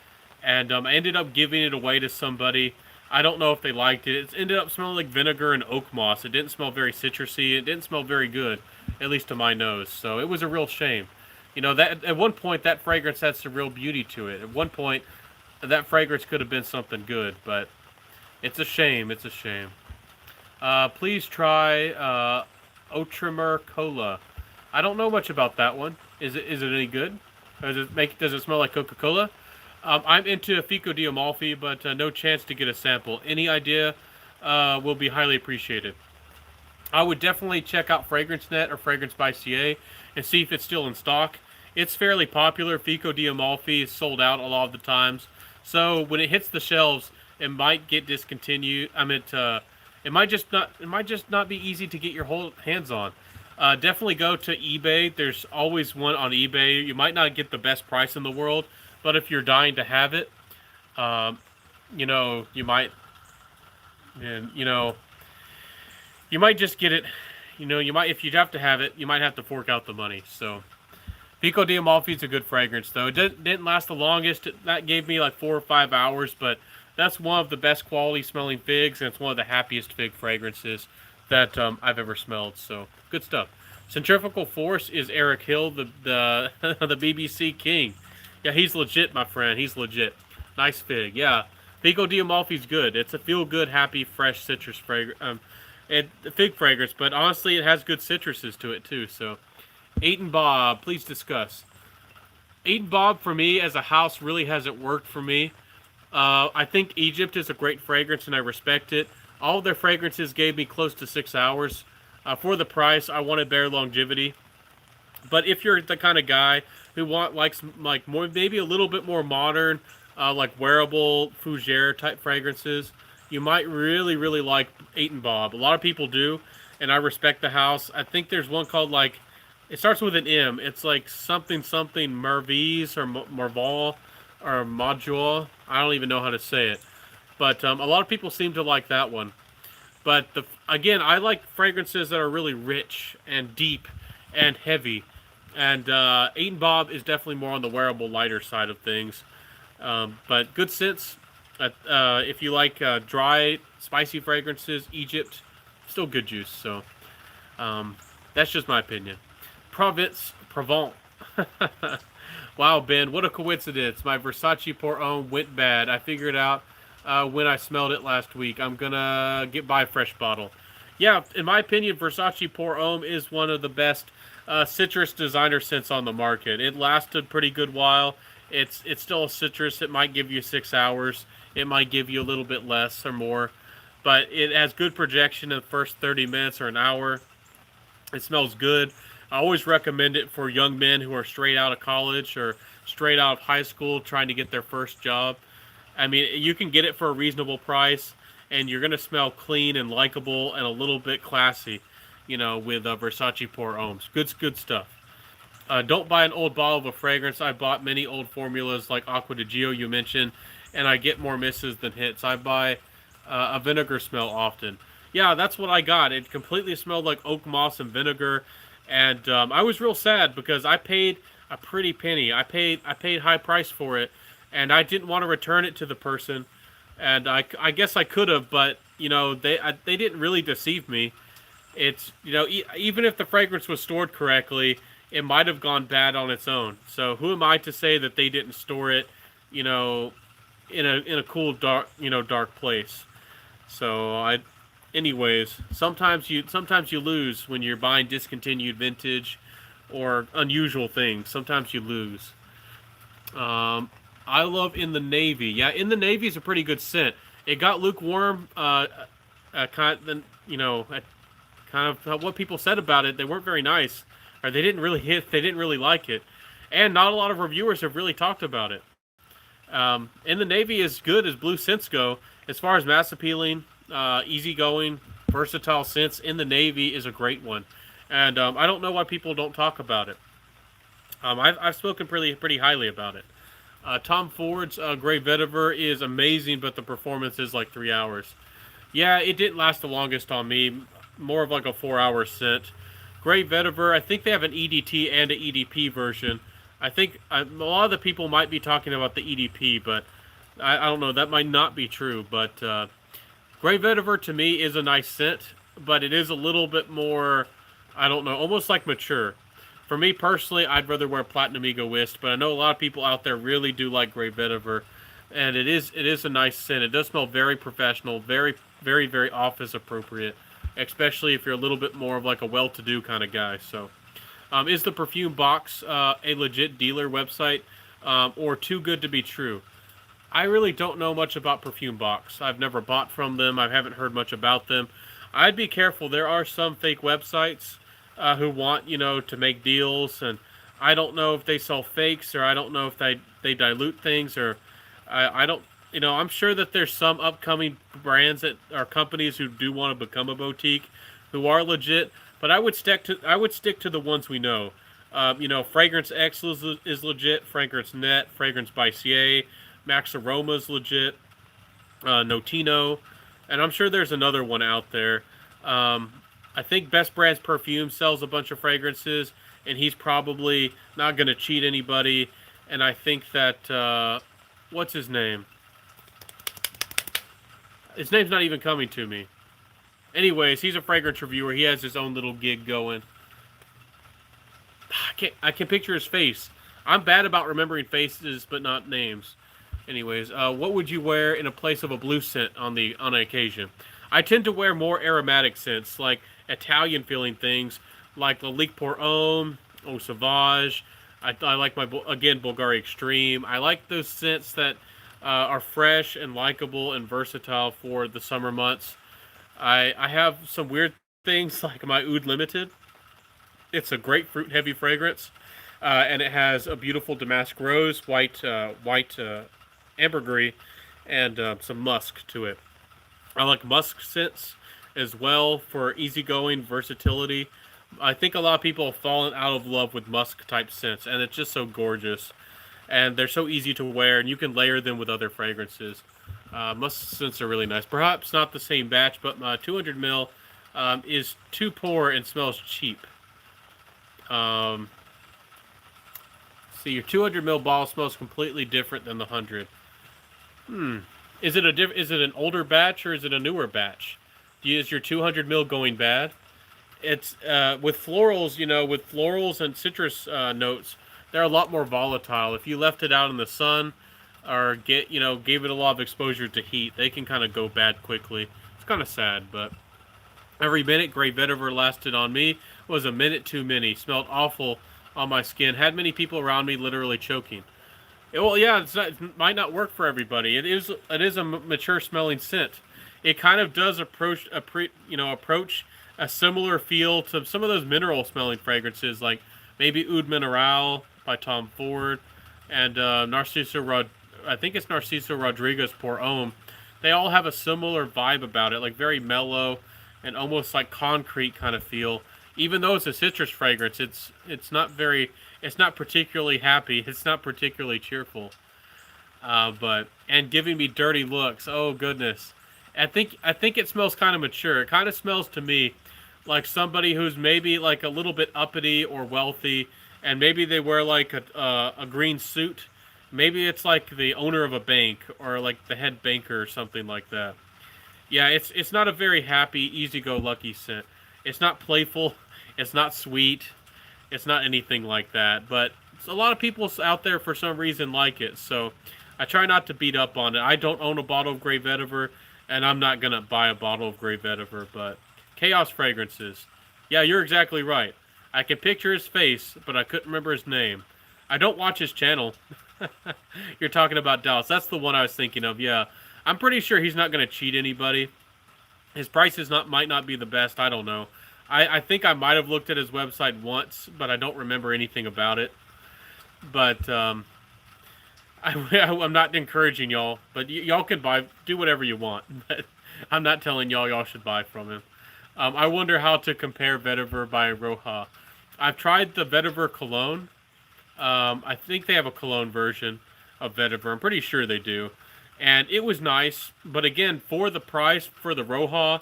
And I ended up giving it away to somebody. I don't know if they liked it. It ended up smelling like vinegar and oak moss. It didn't smell very citrusy. It didn't smell very good, at least to my nose. So it was a real shame. That at one point, that fragrance had some real beauty to it. At one point, that fragrance could have been something good. But it's a shame. It's a shame. Please try Outremer Cola. I don't know much about that one. Is it any good? Does it smell like Coca-Cola? I'm into Fico di Amalfi, but no chance to get a sample. Any idea will be highly appreciated. I would definitely check out FragranceNet or Fragrance by CA and see if it's still in stock. It's fairly popular. Fico di Amalfi is sold out a lot of the times. So when it hits the shelves, it might get discontinued. It might just not be easy to get your hands on. Definitely go to eBay. There's always one on eBay. You might not get the best price in the world, but if you're dying to have it, you might, and you might just get it. If you have to have it, you might have to fork out the money. So, Pico di Amalfi is a good fragrance, though. It didn't last the longest. That gave me like 4 or 5 hours, but that's one of the best quality smelling figs, and it's one of the happiest fig fragrances that I've ever smelled. So, good stuff. Centrifugal Force is Eric Hill, the the BBC king. Yeah, he's legit, my friend. He's legit. Nice fig. Yeah, Pico di Amalfi's good. It's a feel-good, happy, fresh citrus fragrance. Fig fragrance, but honestly, it has good citruses to it too. So, 8 and Bob, please discuss. 8 and Bob for me as a house really hasn't worked for me. I think Egypt is a great fragrance, and I respect it. All of their fragrances gave me close to 6 hours. For the price, I wanted better longevity. But if you're the kind of guy who likes more, maybe a little bit more modern, like wearable fougere type fragrances, you might really, really like 8 and Bob. A lot of people do, and I respect the house. I think there's one called it starts with an M. It's like something Mervis or Merval or Module. I don't even know how to say it. But a lot of people seem to like that one. But again, I like fragrances that are really rich and deep and heavy. And 8 and Bob is definitely more on the wearable, lighter side of things. But good scents. If you like dry, spicy fragrances, Egypt, still good juice. So that's just my opinion. Provence. Wow, Ben, what a coincidence. My Versace Pour Homme went bad. I figured out when I smelled it last week. I'm going to buy a fresh bottle. Yeah, in my opinion, Versace Pour Homme is one of the best citrus designer scents on the market. It lasted a pretty good while. It's still a citrus. It might give you 6 hours. It might give you a little bit less or more, but it has good projection in the first 30 minutes or an hour. It smells good. I always recommend it for young men who are straight out of college or straight out of high school trying to get their first job. I mean, you can get it for a reasonable price, and you're gonna smell clean and likable and a little bit classy, with Versace Pour Homes. Good stuff. Don't buy an old bottle of a fragrance. I bought many old formulas like Aqua di Gio you mentioned, and I get more misses than hits. I buy a vinegar smell often. Yeah, that's what I got. It completely smelled like oak moss and vinegar, and I was real sad because I paid a pretty penny. I paid high price for it, and I didn't want to return it to the person, and I guess I could have, but they didn't really deceive me. It's even if the fragrance was stored correctly, it might have gone bad on its own. So who am I to say that they didn't store it, you know, in a cool dark place? So anyways, sometimes you lose when you're buying discontinued vintage or unusual things. Sometimes you lose. I love In the Navy. Yeah, In the Navy is a pretty good scent. It got lukewarm. Kind of what people said about it. They weren't very nice, or they didn't really hit. They didn't really like it, and not a lot of reviewers have really talked about it. In the Navy is good as blue scents go. As far as mass appealing, easygoing, versatile scents, In the Navy is a great one, and I don't know why people don't talk about it. I've spoken pretty highly about it. Tom Ford's Grey Vetiver is amazing, but the performance is like 3 hours. Yeah, it didn't last the longest on me. More of like a 4 hour scent. Grey Vetiver, I think they have an EDT and an EDP version. I think a lot of the people might be talking about the EDP, but I don't know. That might not be true. But Grey Vetiver to me is a nice scent, but it is a little bit more, I don't know, almost like mature. For me personally, I'd rather wear Platinum Egoist, but I know a lot of people out there really do like Grey Vetiver, and it is a nice scent. It does smell very professional, very office appropriate, especially if you're a little bit more of like a well-to-do kind of guy. So, is the Perfume Box a legit dealer website, or too good to be true? I really don't know much about Perfume Box. I've never bought from them. I haven't heard much about them. I'd be careful. There are some fake websites who want, to make deals, and I don't know if they sell fakes, or I don't know if they dilute things, or I don't, I'm sure that there's some upcoming brands that are companies who do want to become a boutique, who are legit, but I would stick to the ones we know. Fragrance X is legit, Fragrance Net, Fragrance by CA, Max Aroma is legit, Notino, and I'm sure there's another one out there. I think Best Brands Perfume sells a bunch of fragrances, and he's probably not going to cheat anybody. And I think that, what's his name? His name's not even coming to me. Anyways, he's a fragrance reviewer. He has his own little gig going. I can picture his face. I'm bad about remembering faces, but not names. Anyways, what would you wear in a place of a blue scent on an occasion? I tend to wear more aromatic scents, like Italian feeling things, like the Lique Pour Homme, Eau Sauvage. I like Bulgari Extreme. I like those scents that are fresh and likable and versatile for the summer months. I have some weird things like my Oud Limited. It's a grapefruit heavy fragrance, and it has a beautiful damask rose, white ambergris, and some musk to it. I like musk scents as well for easygoing versatility. I think a lot of people have fallen out of love with musk type scents, and it's just so gorgeous. And they're so easy to wear, and you can layer them with other fragrances. Musk scents are really nice. Perhaps not the same batch, but my 200 ml is too poor and smells cheap. Um, See, your 200 ml bottle smells completely different than the 100. Is it an older batch or is it a newer batch? Is your 200 ml going bad? It's with florals, with florals and citrus notes, they're a lot more volatile. If you left it out in the sun or gave it a lot of exposure to heat, they can kind of go bad quickly. It's kind of sad, but every minute Grey Vetiver lasted on me was a minute too many. Smelled awful on my skin. Had many people around me literally choking. Well, yeah, it might not work for everybody. It is a mature smelling scent. It kind of does approach a similar feel to some of those mineral smelling fragrances, like maybe Oud Mineral by Tom Ford, and I think it's Narciso Rodriguez Pour Homme. They all have a similar vibe about it, like very mellow and almost like concrete kind of feel. Even though it's a citrus fragrance, it's not particularly happy. It's not particularly cheerful. But and giving me dirty looks. Oh goodness. I think it smells kind of mature. It kind of smells to me like somebody who's maybe like a little bit uppity or wealthy, and maybe they wear like a green suit. Maybe it's like the owner of a bank or like the head banker or something like that. Yeah, it's not a very happy, easy-go-lucky scent. It's not playful. It's not sweet. It's not anything like that. But a lot of people out there for some reason like it. So I try not to beat up on it. I don't own a bottle of Grey Vetiver, and I'm not gonna buy a bottle of Grey Vetiver. But Chaos Fragrances. Yeah, you're exactly right. I can picture his face, but I couldn't remember his name. I don't watch his channel. You're talking about Dallas. That's the one I was thinking of. Yeah, I'm pretty sure he's not going to cheat anybody. His prices might not be the best. I don't know. I think I might have looked at his website once, but I don't remember anything about it. But I'm not encouraging y'all. But y'all can do whatever you want. But I'm not telling y'all should buy from him. I wonder how to compare Vetiver by Roja. I've tried the Vetiver cologne. I think they have a cologne version of Vetiver. I'm pretty sure they do. And it was nice, but again, for the price, for the Roja,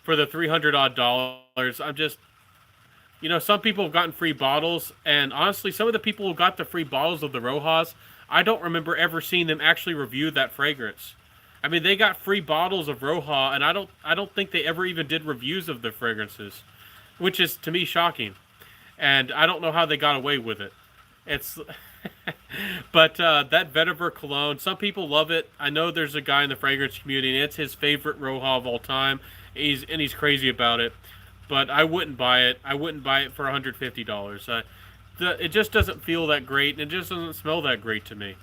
for the $300 odd, I'm just, some people have gotten free bottles, and honestly, some of the people who got the free bottles of the Rojas, I don't remember ever seeing them actually review that fragrance. I mean, they got free bottles of Roja, and I don't think they ever even did reviews of the fragrances, which is to me shocking, and I don't know how they got away with it. It's but that Vetiver cologne, some people love it. I know there's a guy in the fragrance community, and it's his favorite Roja of all time. He's crazy about it, but I wouldn't buy it. I wouldn't buy it for $150. It just doesn't feel that great, and it just doesn't smell that great to me.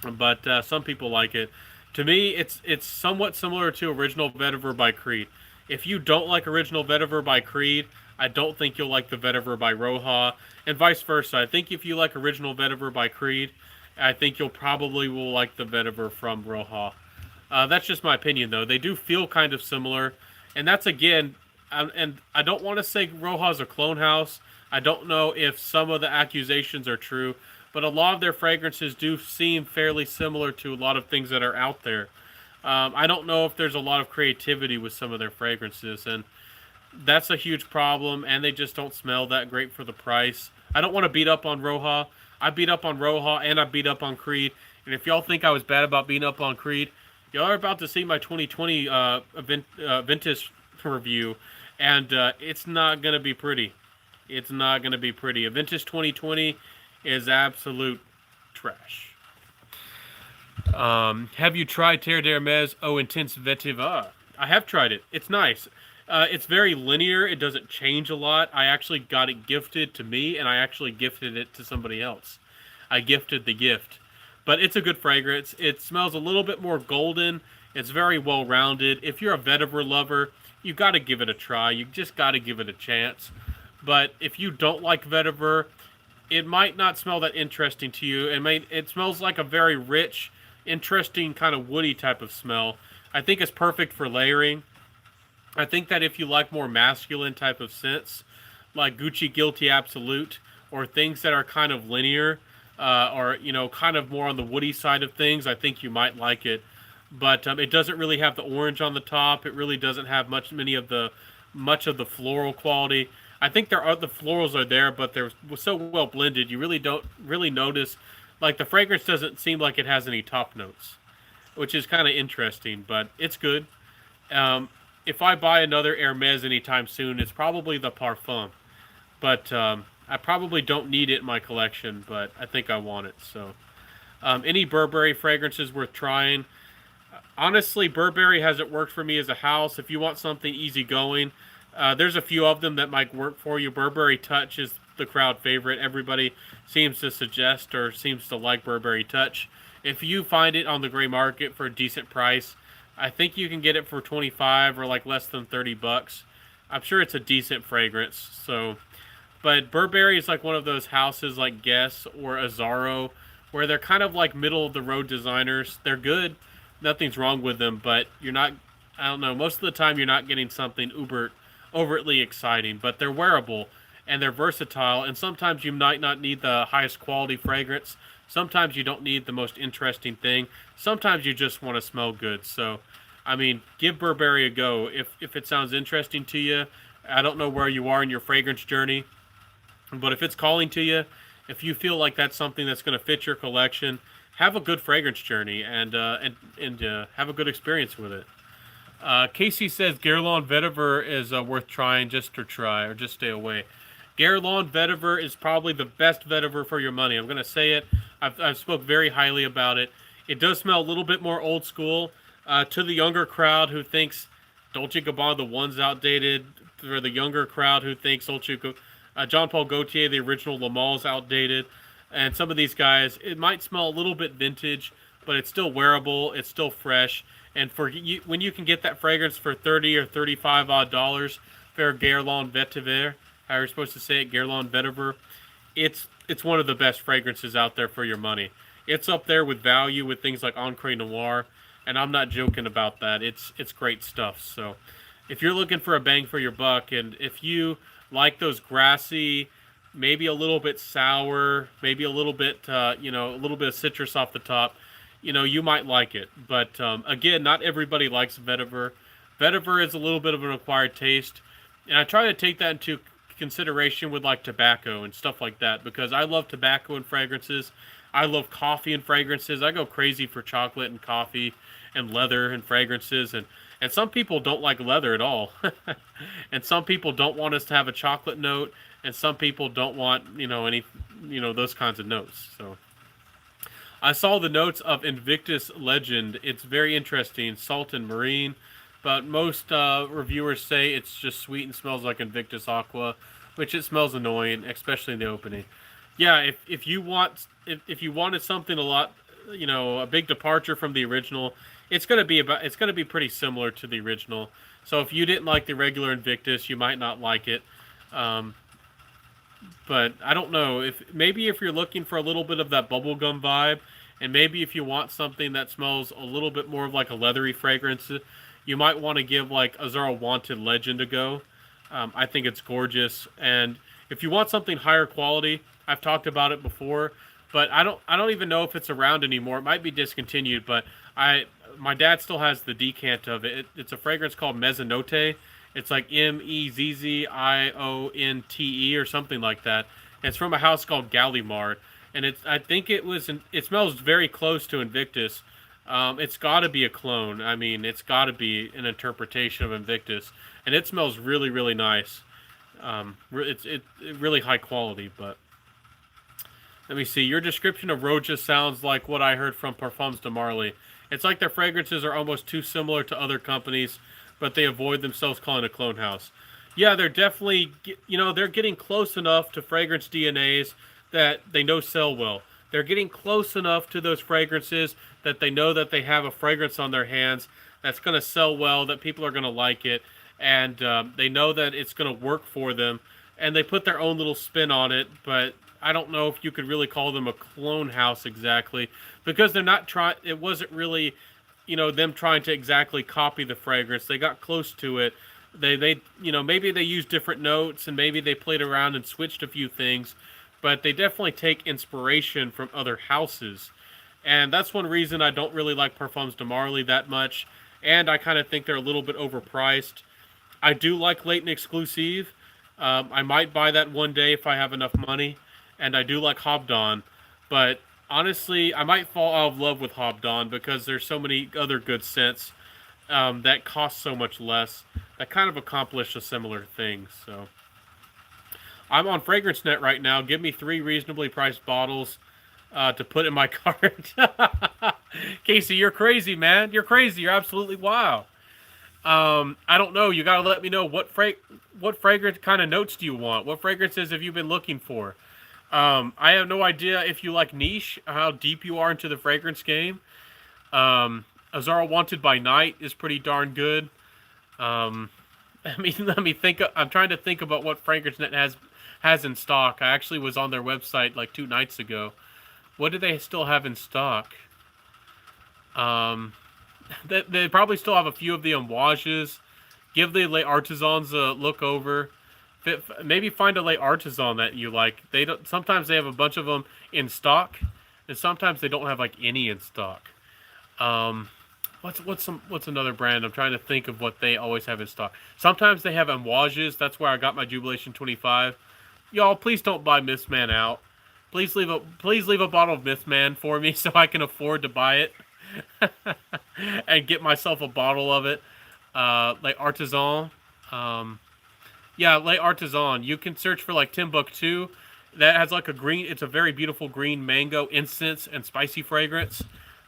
But some people like it. To me, it's somewhat similar to Original Vetiver by Creed. If you don't like Original Vetiver by Creed, I don't think you'll like the Vetiver by Roja, and vice versa. I think if you like Original Vetiver by Creed, I think you'll probably will like the Vetiver from Roja. That's just my opinion, though. They do feel kind of similar, and that's again, and I don't want to say Roja's a clone house. I don't know if some of the accusations are true, but a lot of their fragrances do seem fairly similar to a lot of things that are out there. I don't know if there's a lot of creativity with some of their fragrances, and that's a huge problem, and they just don't smell that great for the price. I don't want to beat up on Roja. I beat up on Roja, and I beat up on Creed. And if y'all think I was bad about beating up on Creed, y'all are about to see my 2020 Ventus review, and it's not going to be pretty. It's not going to be pretty. A Ventus 2020 is absolute trash. Have you tried Terre d'Hermes Eau Intense Vetiver? I have tried it. It's nice. It's very linear. It doesn't change a lot. I actually got it gifted to me, and I actually gifted it to somebody else. I gifted the gift. But it's a good fragrance. It smells a little bit more golden. It's very well-rounded. If you're a vetiver lover, you got to give it a try. You just got to give it a chance. But if you don't like vetiver, it might not smell that interesting to you. It smells like a very rich, interesting kind of woody type of smell. I think it's perfect for layering. I think that if you like more masculine type of scents, like Gucci Guilty Absolute, or things that are kind of linear, or kind of more on the woody side of things, I think you might like it. But it doesn't really have the orange on the top. It really doesn't have much of the floral quality. I think the florals are there, but they're so well blended, you really don't really notice. Like, the fragrance doesn't seem like it has any top notes, which is kind of interesting, but it's good. If I buy another Hermes anytime soon, it's probably the Parfum. But I probably don't need it in my collection, but I think I want it. So, any Burberry fragrances worth trying? Honestly, Burberry hasn't worked for me as a house. If you want something easygoing, there's a few of them that might work for you. Burberry Touch is the crowd favorite. Everybody seems to suggest or seems to like Burberry Touch. If you find it on the gray market for a decent price, I think you can get it for 25 or like less than $30. I'm sure it's a decent fragrance. So, but Burberry is like one of those houses like Guess or Azzaro where they're kind of like middle of the road designers. They're good. Nothing's wrong with them, but you're not, I don't know, most of the time you're not getting something overtly exciting, but they're wearable and they're versatile, and sometimes you might not need the highest quality fragrance. Sometimes you don't need the most interesting thing. Sometimes you just want to smell good. So, I mean, give Burberry a go if it sounds interesting to you. I don't know where you are in your fragrance journey, but if it's calling to you, if you feel like that's something that's going to fit your collection, have a good fragrance journey and have a good experience with it. Casey says Guerlain Vetiver is worth trying just to try or just stay away. Guerlain Vetiver is probably the best vetiver for your money. I'm going to say it. I've spoke very highly about it. It does smell a little bit more old school. To the younger crowd who thinks Dolce & Gabbana the one's outdated, for the younger crowd who thinks Jean Paul Gaultier the original Le Mal's outdated, and some of these guys, it might smell a little bit vintage, but it's still wearable, it's still fresh, and for you, when you can get that fragrance for 30 or 35 odd dollars for Guerlain Vetiver, how you're supposed to say it, Guerlain Vetiver, it's one of the best fragrances out there for your money. It's up there with value with things like Encre Noir, and I'm not joking about that. It's great stuff. So if you're looking for a bang for your buck, and if you like those grassy, maybe a little bit sour, maybe a little bit, a little bit of citrus off the top, you might like it. But again, not everybody likes vetiver. Vetiver is a little bit of an acquired taste, and I try to take that into consideration with like tobacco and stuff like that, because I love tobacco and fragrances. I love coffee and fragrances. I go crazy for chocolate and coffee and leather and fragrances, and some people don't like leather at all. And some people don't want us to have a chocolate note, and some people don't want, any, those kinds of notes. So I saw the notes of Invictus Legend. It's very interesting, salt and marine, but most reviewers say it's just sweet and smells like Invictus Aqua, which it smells annoying, especially in the opening. Yeah, if you wanted something a lot, a big departure from the original, it's gonna be pretty similar to the original. So if you didn't like the regular Invictus, you might not like it. But I don't know, if you're looking for a little bit of that bubblegum vibe, and maybe if you want something that smells a little bit more of like a leathery fragrance, you might want to give like Azzaro Wanted Legend a go. I think it's gorgeous. And if you want something higher quality, I've talked about it before, but I don't even know if it's around anymore. It might be discontinued, but my dad still has the decant of it. It's a fragrance called Mezzanotte. It's like Mezzionte or something like that. And it's from a house called Gallimard, and it smells very close to Invictus. It's got to be a clone. I mean, it's got to be an interpretation of Invictus, and it smells really, really nice. It's really high quality. But let me see. Your description of Roja sounds like what I heard from Parfums de Marly. It's like their fragrances are almost too similar to other companies, but they avoid themselves calling a clone house. Yeah, they're definitely, they're getting close enough to fragrance DNAs that they know sell well. They're getting close enough to those fragrances that they know that they have a fragrance on their hands that's going to sell well, that people are going to like it, and they know that it's going to work for them, and they put their own little spin on it, but I don't know if you could really call them a clone house exactly, because they're not trying, it wasn't really, them trying to exactly copy the fragrance. They got close to it. They maybe they used different notes, and maybe they played around and switched a few things, but they definitely take inspiration from other houses. And that's one reason I don't really like Parfums de Marly that much, and I kind of think they're a little bit overpriced. I do like Leighton Exclusive. I might buy that one day if I have enough money, and I do like Hobdon, but honestly, I might fall out of love with Hobdon because there's so many other good scents that cost so much less that kind of accomplish a similar thing. So I'm on FragranceNet right now. Give me 3 reasonably priced bottles to put in my cart. Casey, you're crazy, man. You're crazy. You're absolutely wow. I don't know. You gotta let me know what fragrance kind of notes do you want? What fragrances have you been looking for? I have no idea if you like niche, how deep you are into the fragrance game. Azara Wanted by Night is pretty darn good. Um, let me think. I'm trying to think about what FragranceNet has in stock. I actually was on their website like 2 nights ago. What do they still have in stock? Um, they probably still have a few of the hommages. Give the Les Artisans a look over. Maybe find a Les Artisan that you like. They don't. Sometimes they have a bunch of them in stock, and sometimes they don't have like any in stock. Um, what's another brand? I'm trying to think of what they always have in stock. Sometimes they have hommages. That's where I got my Jubilation 25. Y'all, please don't buy Mistman out. Please leave a bottle of Mistman for me so I can afford to buy it and get myself a bottle of it. Like Artisan. Yeah, Les Artisan. You can search for like Timbuktu. That has like a green. It's a very beautiful green mango incense and spicy fragrance.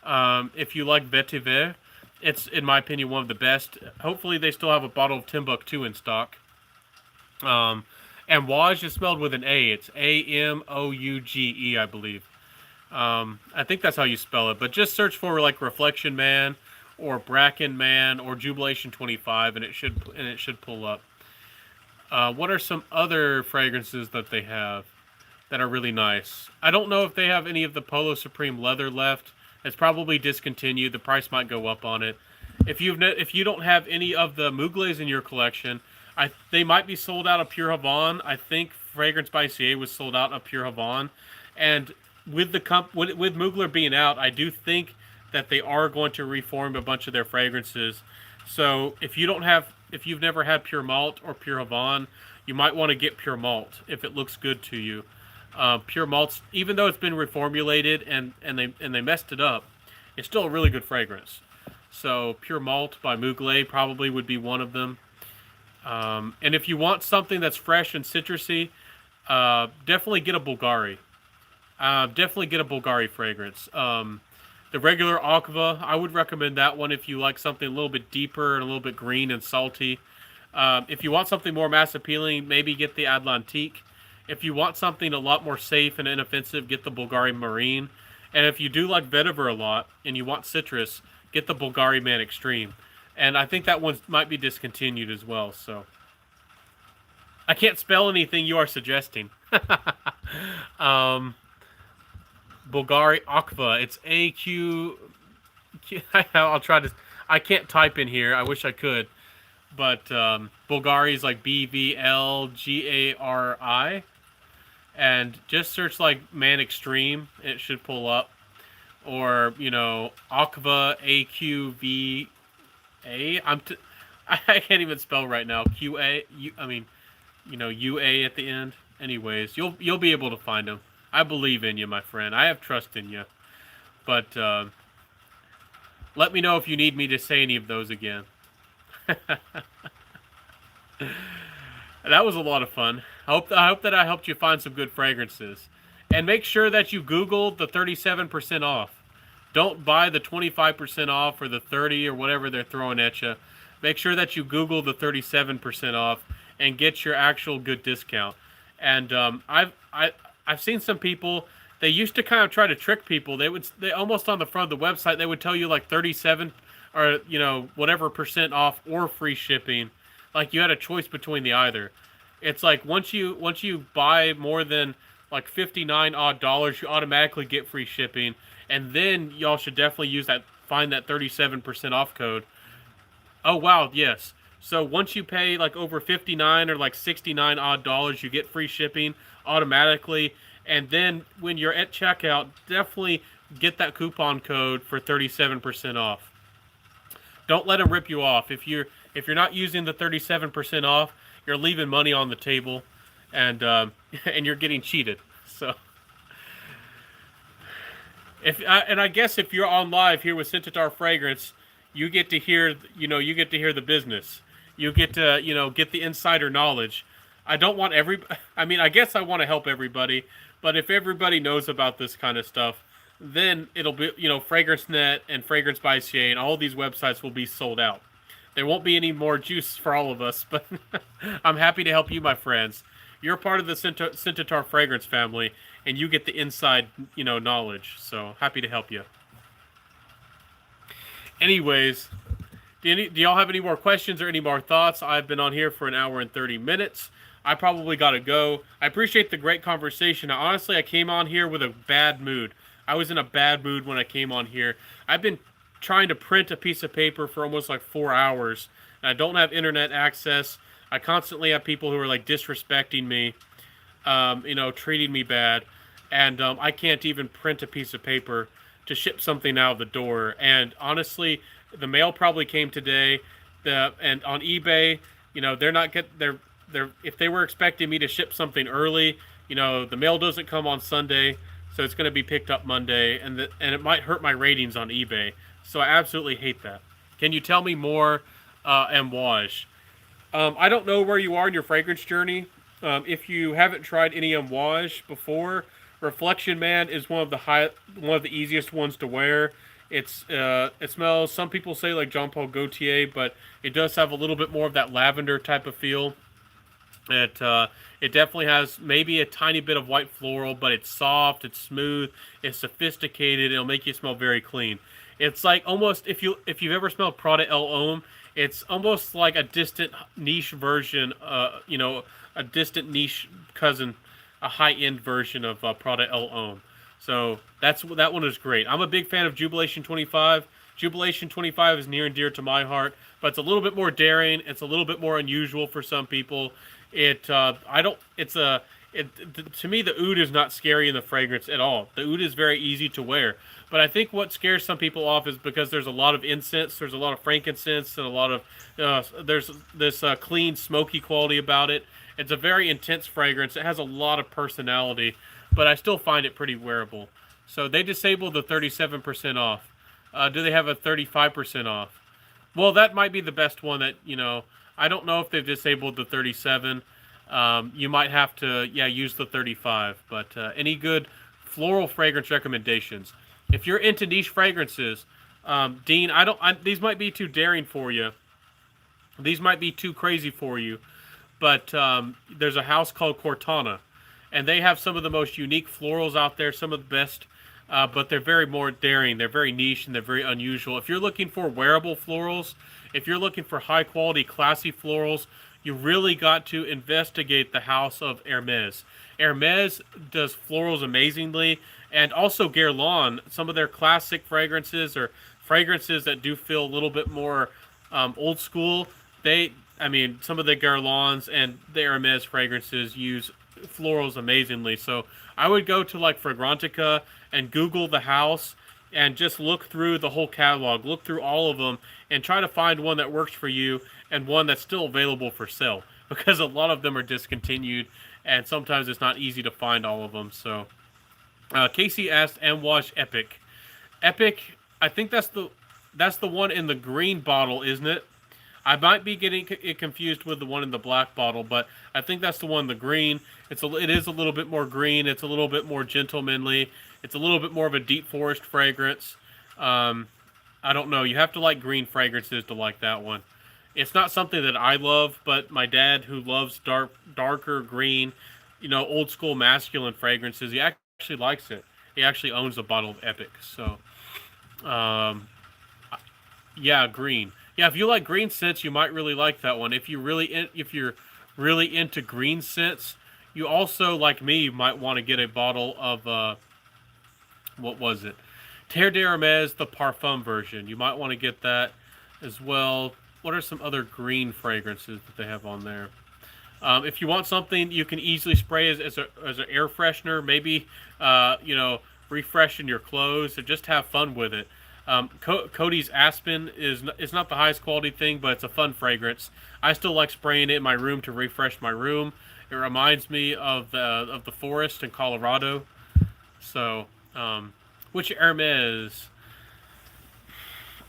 If you like vetiver, it's in my opinion one of the best. Hopefully they still have a bottle of Timbuktu in stock. And Waj is spelled with an A. It's Amouge, I believe. I think that's how you spell it. But just search for like Reflection Man or Bracken Man or Jubilation 25, and it should pull up. What are some other fragrances that they have that are really nice? I don't know if they have any of the Polo Supreme leather left. It's probably discontinued. The price might go up on it. If you don't have any of the Mugles in your collection, they might be sold out of Pure Havane. I think Fragrance by CA was sold out of Pure Havane, and with with Mugler being out, I do think that they are going to reform a bunch of their fragrances. So if you've never had Pure Malt or Pure Havane, you might want to get Pure Malt if it looks good to you. Pure Malt's, even though it's been reformulated and they messed it up, it's still a really good fragrance. So Pure Malt by Mugler probably would be one of them. And if you want something that's fresh and citrusy, definitely get a Bulgari. Definitely get a Bulgari fragrance. The regular Aqua, I would recommend that one if you like something a little bit deeper and a little bit green and salty. If you want something more mass appealing, maybe get the Atlantique. If you want something a lot more safe and inoffensive, get the Bulgari Marine. And if you do like vetiver a lot and you want citrus, get the Bulgari Man Extreme. And I think that one might be discontinued as well. So I can't spell anything you are suggesting. Bulgari Aqua. It's AQ. I'll try to. I can't type in here. I wish I could. But Bulgari is like BVLGARI. And just search like Man Extreme. It should pull up. Or, Aqua AQVA. I can't even spell right now. UA at the end. Anyways, you'll be able to find them. I believe in you, my friend. I have trust in you. But let me know if you need me to say any of those again. That was a lot of fun. I hope that I helped you find some good fragrances. And make sure that you Google the 37% off. Don't buy the 25% off or the 30 or whatever they're throwing at you. Make sure that you Google the 37% off and get your actual good discount. And I've seen some people. They used to kind of try to trick people. They almost on the front of the website they would tell you like 37 or whatever percent off or free shipping. Like you had a choice between the either. It's like once you buy more than like $59 odd, you automatically get free shipping, and then y'all should definitely find that 37% off code. Oh wow, yes. So once you pay like over 59 or like 69 odd dollars, you get free shipping automatically. And then when you're at checkout, definitely get that coupon code for 37% off. Don't let them rip you off. If you're not using the 37% off, you're leaving money on the table, and and you're getting cheated. So, I guess if you're on live here with Centaur Fragrance, you get to hear the business. You get to get the insider knowledge. I don't want I guess I want to help everybody, but if everybody knows about this kind of stuff, then it'll be FragranceNet and Fragrance by CA and all these websites will be sold out. There won't be any more juice for all of us, but I'm happy to help you, my friends. You're part of the Centaur fragrance family, and you get the inside, knowledge. So happy to help you. Anyways, do y'all have any more questions or any more thoughts? I've been on here for an hour and 30 minutes. I probably got to go. I appreciate the great conversation. Honestly, I came on here with a bad mood. I was in a bad mood when I came on here. I've been trying to print a piece of paper for almost like 4 hours, and I don't have internet access. I constantly have people who are like disrespecting me, treating me bad, and I can't even print a piece of paper to ship something out of the door. And honestly, the mail probably came today. And on eBay, they're not they're if they were expecting me to ship something early, the mail doesn't come on Sunday, so it's going to be picked up Monday, and it might hurt my ratings on eBay. So I absolutely hate that. Can you tell me more, Amouage? I don't know where you are in your fragrance journey. If you haven't tried any Amouage before, Reflection Man is one of the easiest ones to wear. It smells. Some people say like Jean Paul Gaultier, but it does have a little bit more of that lavender type of feel. It definitely has maybe a tiny bit of white floral, but it's soft, it's smooth, it's sophisticated. It'll make you smell very clean. It's like almost if you've ever smelled Prada El Homme, it's almost like a distant niche version. A distant niche cousin, a high end version of Prada El Homme. So that one is great. I'm a big fan of Jubilation 25. Jubilation 25 is near and dear to my heart, but it's a little bit more daring. It's a little bit more unusual for some people. To me, the oud is not scary in the fragrance at all. The oud is very easy to wear. But I think what scares some people off is because there's a lot of incense, there's a lot of frankincense, and a lot of there's this clean, smoky quality about it. It's a very intense fragrance. It has a lot of personality, but I still find it pretty wearable. So they disabled the 37% off. Do they have a 35% off? Well, that might be the best one that, I don't know if they've disabled the 37. You might have to, use the 35. But any good floral fragrance recommendations? If you're into niche fragrances, Dean, these might be too daring for you. These might be too crazy for you. But there's a house called Cortana, and they have some of the most unique florals out there, some of the best, but they're very more daring. They're very niche, and they're very unusual. If you're looking for wearable florals, if you're looking for high-quality, classy florals, you really got to investigate the house of Hermes. Hermes does florals amazingly, and also Guerlain. Some of their classic fragrances or fragrances that do feel a little bit more old school, some of the Guerlains and the Hermes fragrances use florals amazingly. So I would go to like Fragrantica and Google the house and just look through the whole catalog, look through all of them, and try to find one that works for you and one that's still available for sale, because a lot of them are discontinued and sometimes it's not easy to find all of them. So Casey asked, Amouage Epic. Epic, I think that's the one in the green bottle, isn't it? I might be getting it confused with the one in the black bottle, but I think that's the one in the green. It is a little bit more green. It's a little bit more gentlemanly. It's a little bit more of a deep forest fragrance. I don't know. You have to like green fragrances to like that one. It's not something that I love, but my dad, who loves darker green, old school masculine fragrances, he actually likes it. He actually owns a bottle of Epic. So, green. Yeah, if you like green scents, you might really like that one. If you're really into green scents, you also, like me, might want to get a bottle of what was it? Terre d'Hermes, the Parfum version. You might want to get that as well. What are some other green fragrances that they have on there? If you want something you can easily spray as an air freshener, maybe refreshen your clothes or just have fun with it. Cody's Aspen is not the highest quality thing, but it's a fun fragrance. I still like spraying it in my room to refresh my room. It reminds me of the forest in Colorado. So, which Hermes?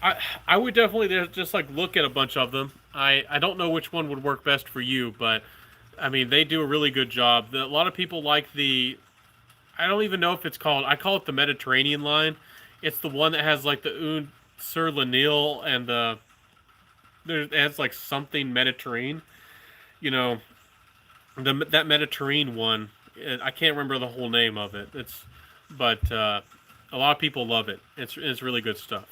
I would definitely just like look at a bunch of them. I don't know which one would work best for you, but I mean they do a really good job. A lot of people like I don't even know if it's called. I call it the Mediterranean line. It's the one that has like the Oud sur le Nil and the it has like something Mediterranean. You know, that Mediterranean one. I can't remember the whole name of it. But a lot of people love it. It's really good stuff.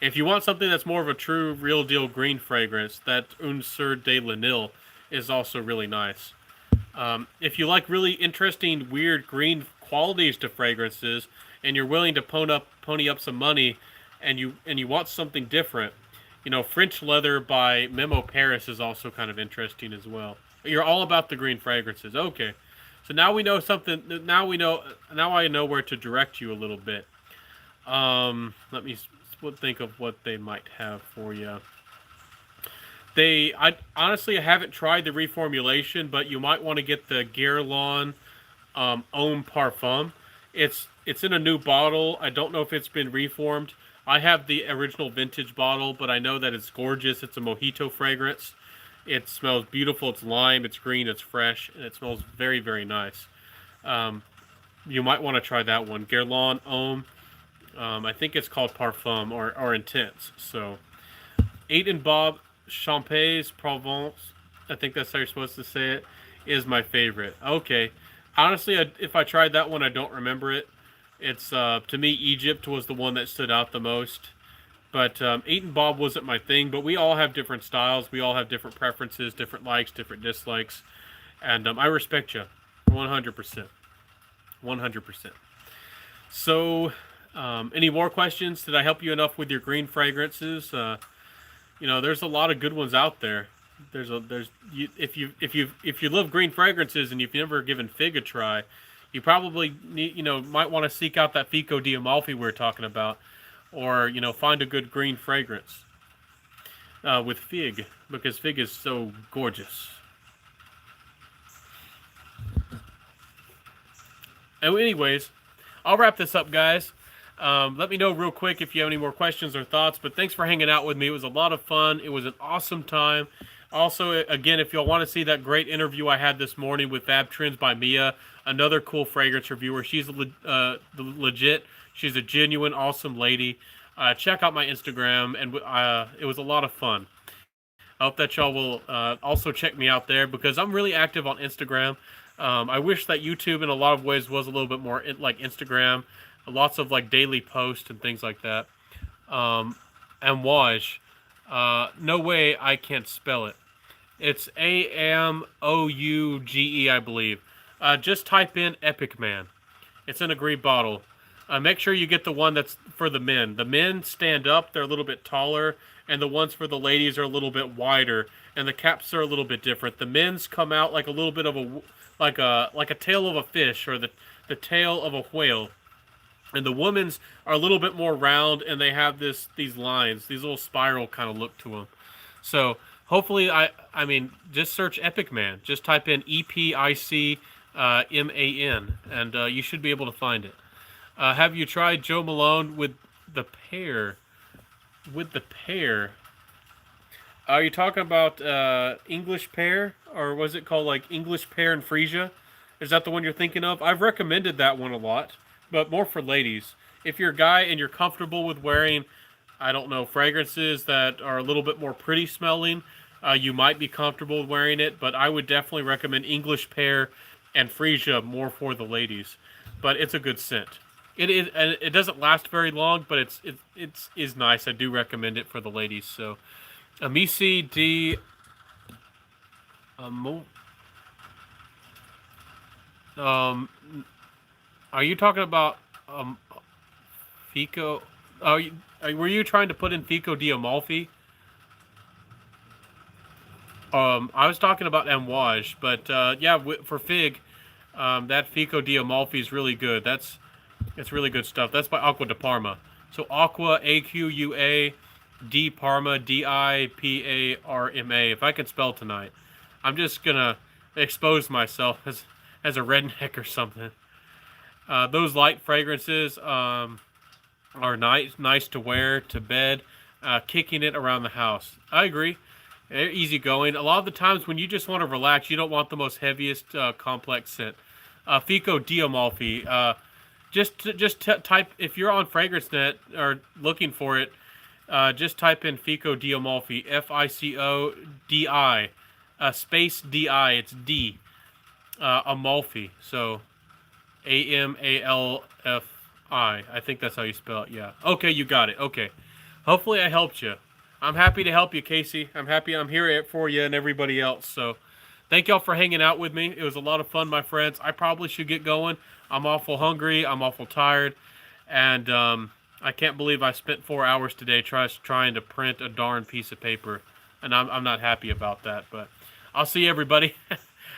If you want something that's more of a true, real deal green fragrance, that Un Sur de Lanil is also really nice. If you like really interesting, weird green qualities to fragrances, and you're willing to pony up some money, and you want something different, French Leather by Memo Paris is also kind of interesting as well. You're all about the green fragrances. Okay, so now we know something. Now we know. Now I know where to direct you a little bit. Let me think of what they might have for you. I honestly haven't tried the reformulation, but you might want to get the Guerlain Homme Parfum. It's in a new bottle. I don't know if it's been reformed. I have the original vintage bottle, but I know that it's gorgeous. It's a mojito fragrance. It smells beautiful. It's lime. It's green. It's fresh, and it smells very, very nice. You might want to try that one. Guerlain Homme. I think it's called Parfum or Intense. So, 8 and Bob Champais Provence, I think that's how you're supposed to say it, is my favorite. Okay. Honestly, if I tried that one, I don't remember it. It's, to me, Egypt was the one that stood out the most. But 8 and Bob wasn't my thing, but we all have different styles. We all have different preferences, different likes, different dislikes. And I respect you 100%. 100%. So, any more questions? Did I help you enough with your green fragrances? There's a lot of good ones out there. If you love green fragrances and you've never given Fig a try, you probably might want to seek out that Fico di Amalfi we were talking about, or find a good green fragrance with Fig, because Fig is so gorgeous. And anyways, I'll wrap this up, guys. Let me know real quick if you have any more questions or thoughts, but thanks for hanging out with me. It was a lot of fun. It was an awesome time. Also, again, if y'all want to see that great interview I had this morning with Fab Trends by Mia, another cool fragrance reviewer. She's legit. She's a genuine, awesome lady. Check out my Instagram, and it was a lot of fun. I hope that y'all will also check me out there, because I'm really active on Instagram. I wish that YouTube in a lot of ways was a little bit more like Instagram. Lots of like daily posts and things like that. Amouage. No way I can't spell it. It's Amouge, I believe. Just type in Epic Man. It's in a green bottle. Make sure you get the one that's for the men. The men stand up, they're a little bit taller, and the ones for the ladies are a little bit wider, and the caps are a little bit different. The men's come out like a little bit of a tail of a fish, or the tail of a whale. And the women's are a little bit more round, and they have these lines, these little spiral kind of look to them. So hopefully, I mean, just search Epic Man. Just type in EPICMAN, and you should be able to find it. Have you tried Joe Malone with the pear? With the pear? Are you talking about English pear, or was it called like English pear and freesia? Is that the one you're thinking of? I've recommended that one a lot, but more for ladies. If you're a guy and you're comfortable with wearing, I don't know, fragrances that are a little bit more pretty smelling, you might be comfortable with wearing it, but I would definitely recommend English pear and freesia more for the ladies. But it's a good scent. It doesn't last very long, but it is nice. I do recommend it for the ladies. So, Amici di are you talking about Fico? Were you trying to put in Fico di Amalfi? I was talking about Amouage, but yeah, for Fig, that Fico di Amalfi is really good. It's really good stuff. That's by Acqua di Parma. So Aqua, AQUA, D Parma, DIPARMA. If I can spell tonight, I'm just gonna expose myself as a redneck or something. Those light fragrances are nice to wear to bed, kicking it around the house. I agree. They're easygoing. A lot of the times when you just want to relax, you don't want the most heaviest complex scent. Fico di Amalfi. Just type, if you're on FragranceNet or looking for it, Just type in Fico Diamalfi, FICO DI, space DI. It's D, Amalfi. So AMALFI. I think that's how you spell it. Yeah. Okay, you got it. Okay. Hopefully, I helped you. I'm happy to help you, Casey. I'm happy I'm here for you and everybody else. So, thank y'all for hanging out with me. It was a lot of fun, my friends. I probably should get going. I'm awful hungry. I'm awful tired. And I can't believe I spent 4 hours today trying to print a darn piece of paper. And I'm not happy about that. But I'll see everybody.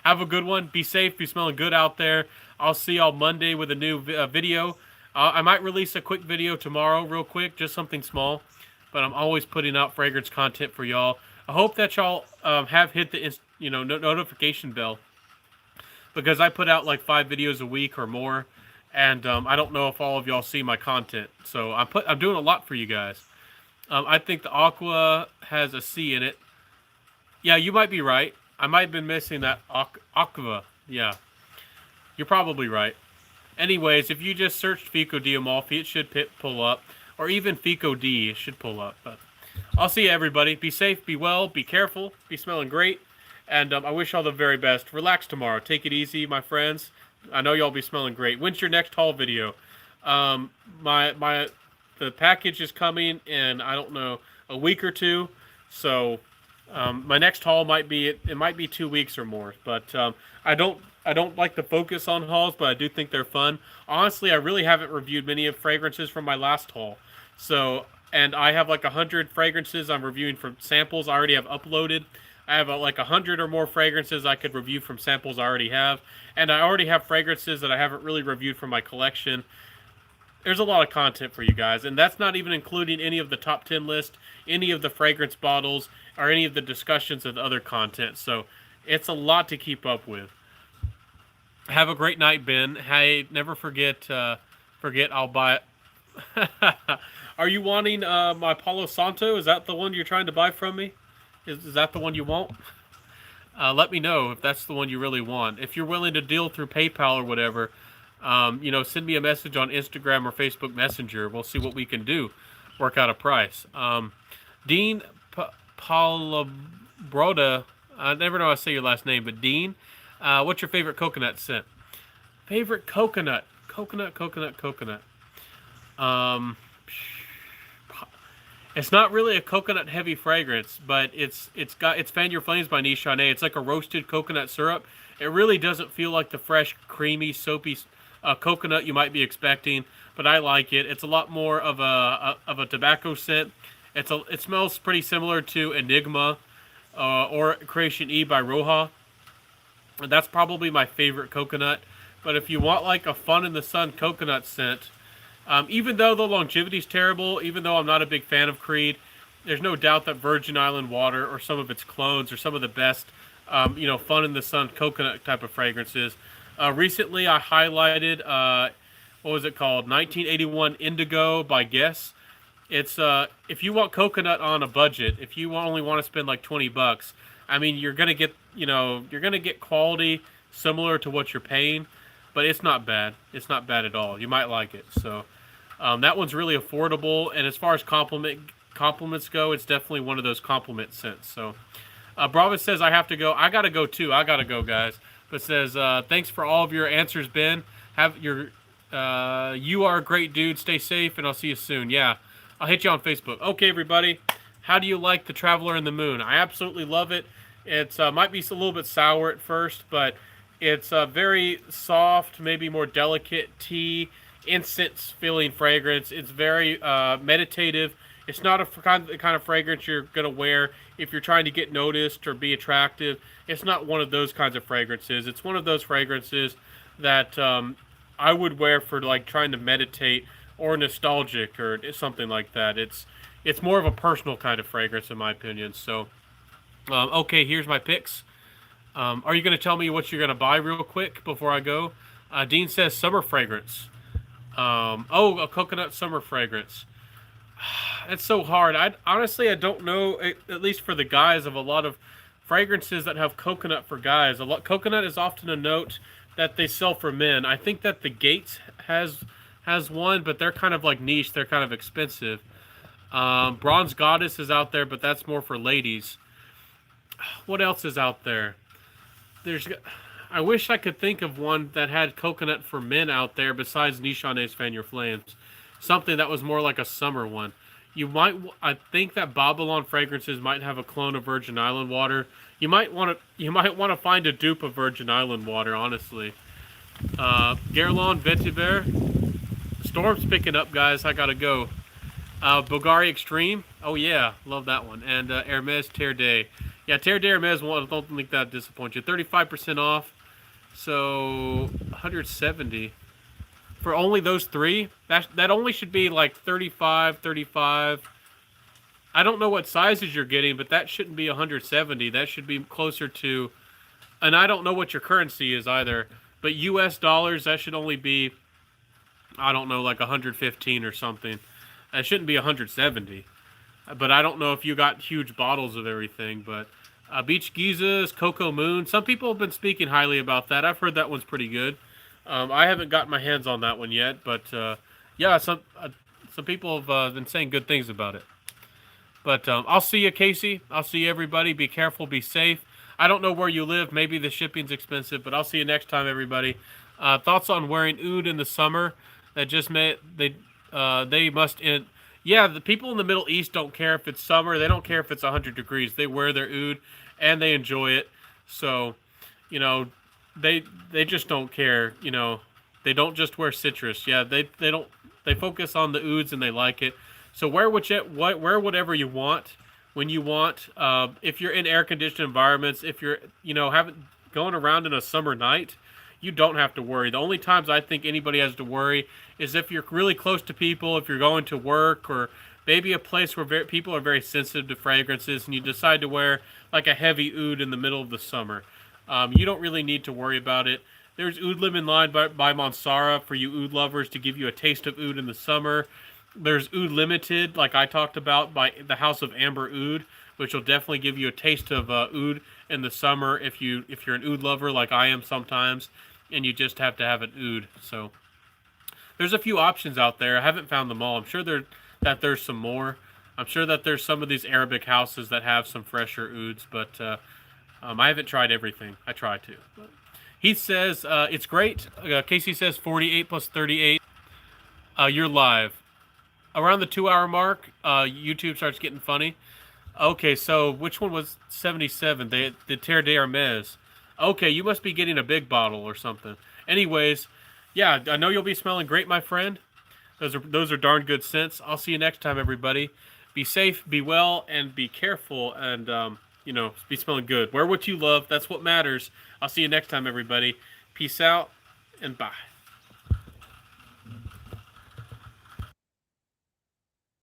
Have a good one. Be safe. Be smelling good out there. I'll see y'all Monday with a new video. I might release a quick video tomorrow real quick. Just something small. But I'm always putting out fragrance content for y'all. I hope that y'all have hit the notification bell, because I put out like 5 videos a week or more, and I don't know if all of y'all see my content. So I'm doing a lot for you guys. I think the Aqua has a C in it. Yeah, you might be right. I might have been missing that Aqua. Yeah, you're probably right. Anyways, if you just searched Fico Diamalfi, it should pull up. Or even Fico D, it should pull up. But I'll see you, everybody. Be safe, be well, be careful, be smelling great. And I wish y'all the very best. Relax tomorrow. Take it easy, my friends. I know y'all be smelling great. When's your next haul video? The package is coming in, I don't know, a week or two. So my next haul might be 2 weeks or more. But I don't like to focus on hauls, but I do think they're fun. Honestly, I really haven't reviewed many of fragrances from my last haul. So, and I have like 100 fragrances I'm reviewing from samples I already have uploaded. I have like 100 or more fragrances I could review from samples I already have. And I already have fragrances that I haven't really reviewed from my collection. There's a lot of content for you guys. And that's not even including any of the top 10 list, any of the fragrance bottles, or any of the discussions of the other content. So it's a lot to keep up with. Have a great night, Ben. Hey, never forget I'll buy it. Are you wanting my Palo Santo? Is that the one you're trying to buy from me? Is that the one you want? Let me know if that's the one you really want. If you're willing to deal through PayPal or whatever, send me a message on Instagram or Facebook Messenger. We'll see what we can do. Work out a price. Dean Palabroda, I never know how to say your last name, but Dean, what's your favorite coconut scent? Favorite coconut. Coconut. It's not really a coconut heavy fragrance, but it's Fan Your Flames by Nichane. It's like a roasted coconut syrup. It really doesn't feel like the fresh, creamy, soapy coconut you might be expecting, but I like it. It's a lot more of a tobacco scent. It smells pretty similar to Enigma or Creation E by Roja. And that's probably my favorite coconut. But if you want like a fun in the sun coconut scent, even though the longevity's terrible, even though I'm not a big fan of Creed, there's no doubt that Virgin Island Water or some of its clones are some of the best, fun in the sun coconut type of fragrances. Recently, I highlighted, what was it called? 1981 Indigo by Guess. It's if you want coconut on a budget, if you only want to spend like $20, I mean, you're gonna get quality similar to what you're paying, but it's not bad. It's not bad at all. You might like it. So that one's really affordable, and as far as compliments go, it's definitely one of those compliment scents. So Bravo says I have to go. I gotta go too. I gotta go, guys. But says thanks for all of your answers, Ben. You are a great dude. Stay safe, and I'll see you soon. Yeah, I'll hit you on Facebook. Okay, everybody. How do you like The Traveler in the Moon? I absolutely love it. It's might be a little bit sour at first, but it's a very soft, maybe more delicate tea, incense feeling fragrance. It's very meditative. It's not the kind of fragrance you're going to wear if you're trying to get noticed or be attractive. It's not one of those kinds of fragrances. It's one of those fragrances that I would wear for like trying to meditate or nostalgic or something like that. It's more of a personal kind of fragrance in my opinion. So, okay, here's my picks. Are you going to tell me what you're going to buy real quick before I go? Dean says summer fragrance. A coconut summer fragrance. It's so hard. Honestly, I don't know, at least for the guys, of a lot of fragrances that have coconut for guys. Coconut is often a note that they sell for men. I think that the Gates has one, but they're kind of like niche. They're kind of expensive. Bronze Goddess is out there, but that's more for ladies. What else is out there? There's. I wish I could think of one that had coconut for men out there besides Nishane's Fan Your Flames. Something that was more like a summer one. You might. I think that Babylon Fragrances might have a clone of Virgin Island water. You might want to. You might want to find a dupe of Virgin Island water. Honestly, Guerlain Vetiver. Storm's picking up, guys. I gotta go. Bulgari Extreme. Oh yeah, love that one. And Hermes Terre Day. Yeah, Terre Day Hermes. I don't think that disappoints you. 35% off. So 170 for only those three. That only should be like 35, 35. I don't know what sizes you're getting, but that shouldn't be 170. That should be closer to, and I don't know what your currency is either. But US dollars, that should only be, I don't know, like 115 or something. That shouldn't be 170. But I don't know if you got huge bottles of everything. But Beach Giza's Cocoa Moon. Some people have been speaking highly about that. I've heard that one's pretty good. I haven't gotten my hands on that one yet. But yeah, some people have been saying good things about it. But I'll see you, Casey. I'll see you, everybody. Be careful. Be safe. I don't know where you live. Maybe the shipping's expensive. But I'll see you next time, everybody. Thoughts on wearing oud in the summer? That just made they must end. Yeah, the people in the Middle East don't care if it's summer. They don't care if it's 100 degrees. They wear their oud and they enjoy it. So, you know, they just don't care. You know, they don't just wear citrus. Yeah, they don't. They focus on the ouds and they like it. So wear whatever you want when you want. If you're in air conditioned environments, if you're going around in a summer night, you don't have to worry. The only times I think anybody has to worry is if you're really close to people, if you're going to work, or maybe a place where people are very sensitive to fragrances, and you decide to wear like a heavy oud in the middle of the summer. You don't really need to worry about it. There's Oud Lemon Line by Mansara for you oud lovers to give you a taste of oud in the summer. There's Oud Limited, like I talked about, by the House of Amber Oud, which will definitely give you a taste of oud in the summer if you're an oud lover like I am sometimes, and you just have to have an oud. So there's a few options out there. I haven't found them all. I'm sure that there's some more. I'm sure that there's some of these Arabic houses that have some fresher ouds, but I haven't tried everything. I try to. He says it's great. Casey says 48 plus 38. You're live. Around the 2-hour mark, YouTube starts getting funny. Okay, so which one was 77? The Terre de Hermes. Okay, you must be getting a big bottle or something. Anyways, yeah, I know you'll be smelling great, my friend. Those are darn good scents. I'll see you next time, everybody. Be safe, be well, and be careful, and be smelling good. Wear what you love. That's what matters. I'll see you next time, everybody. Peace out, and bye.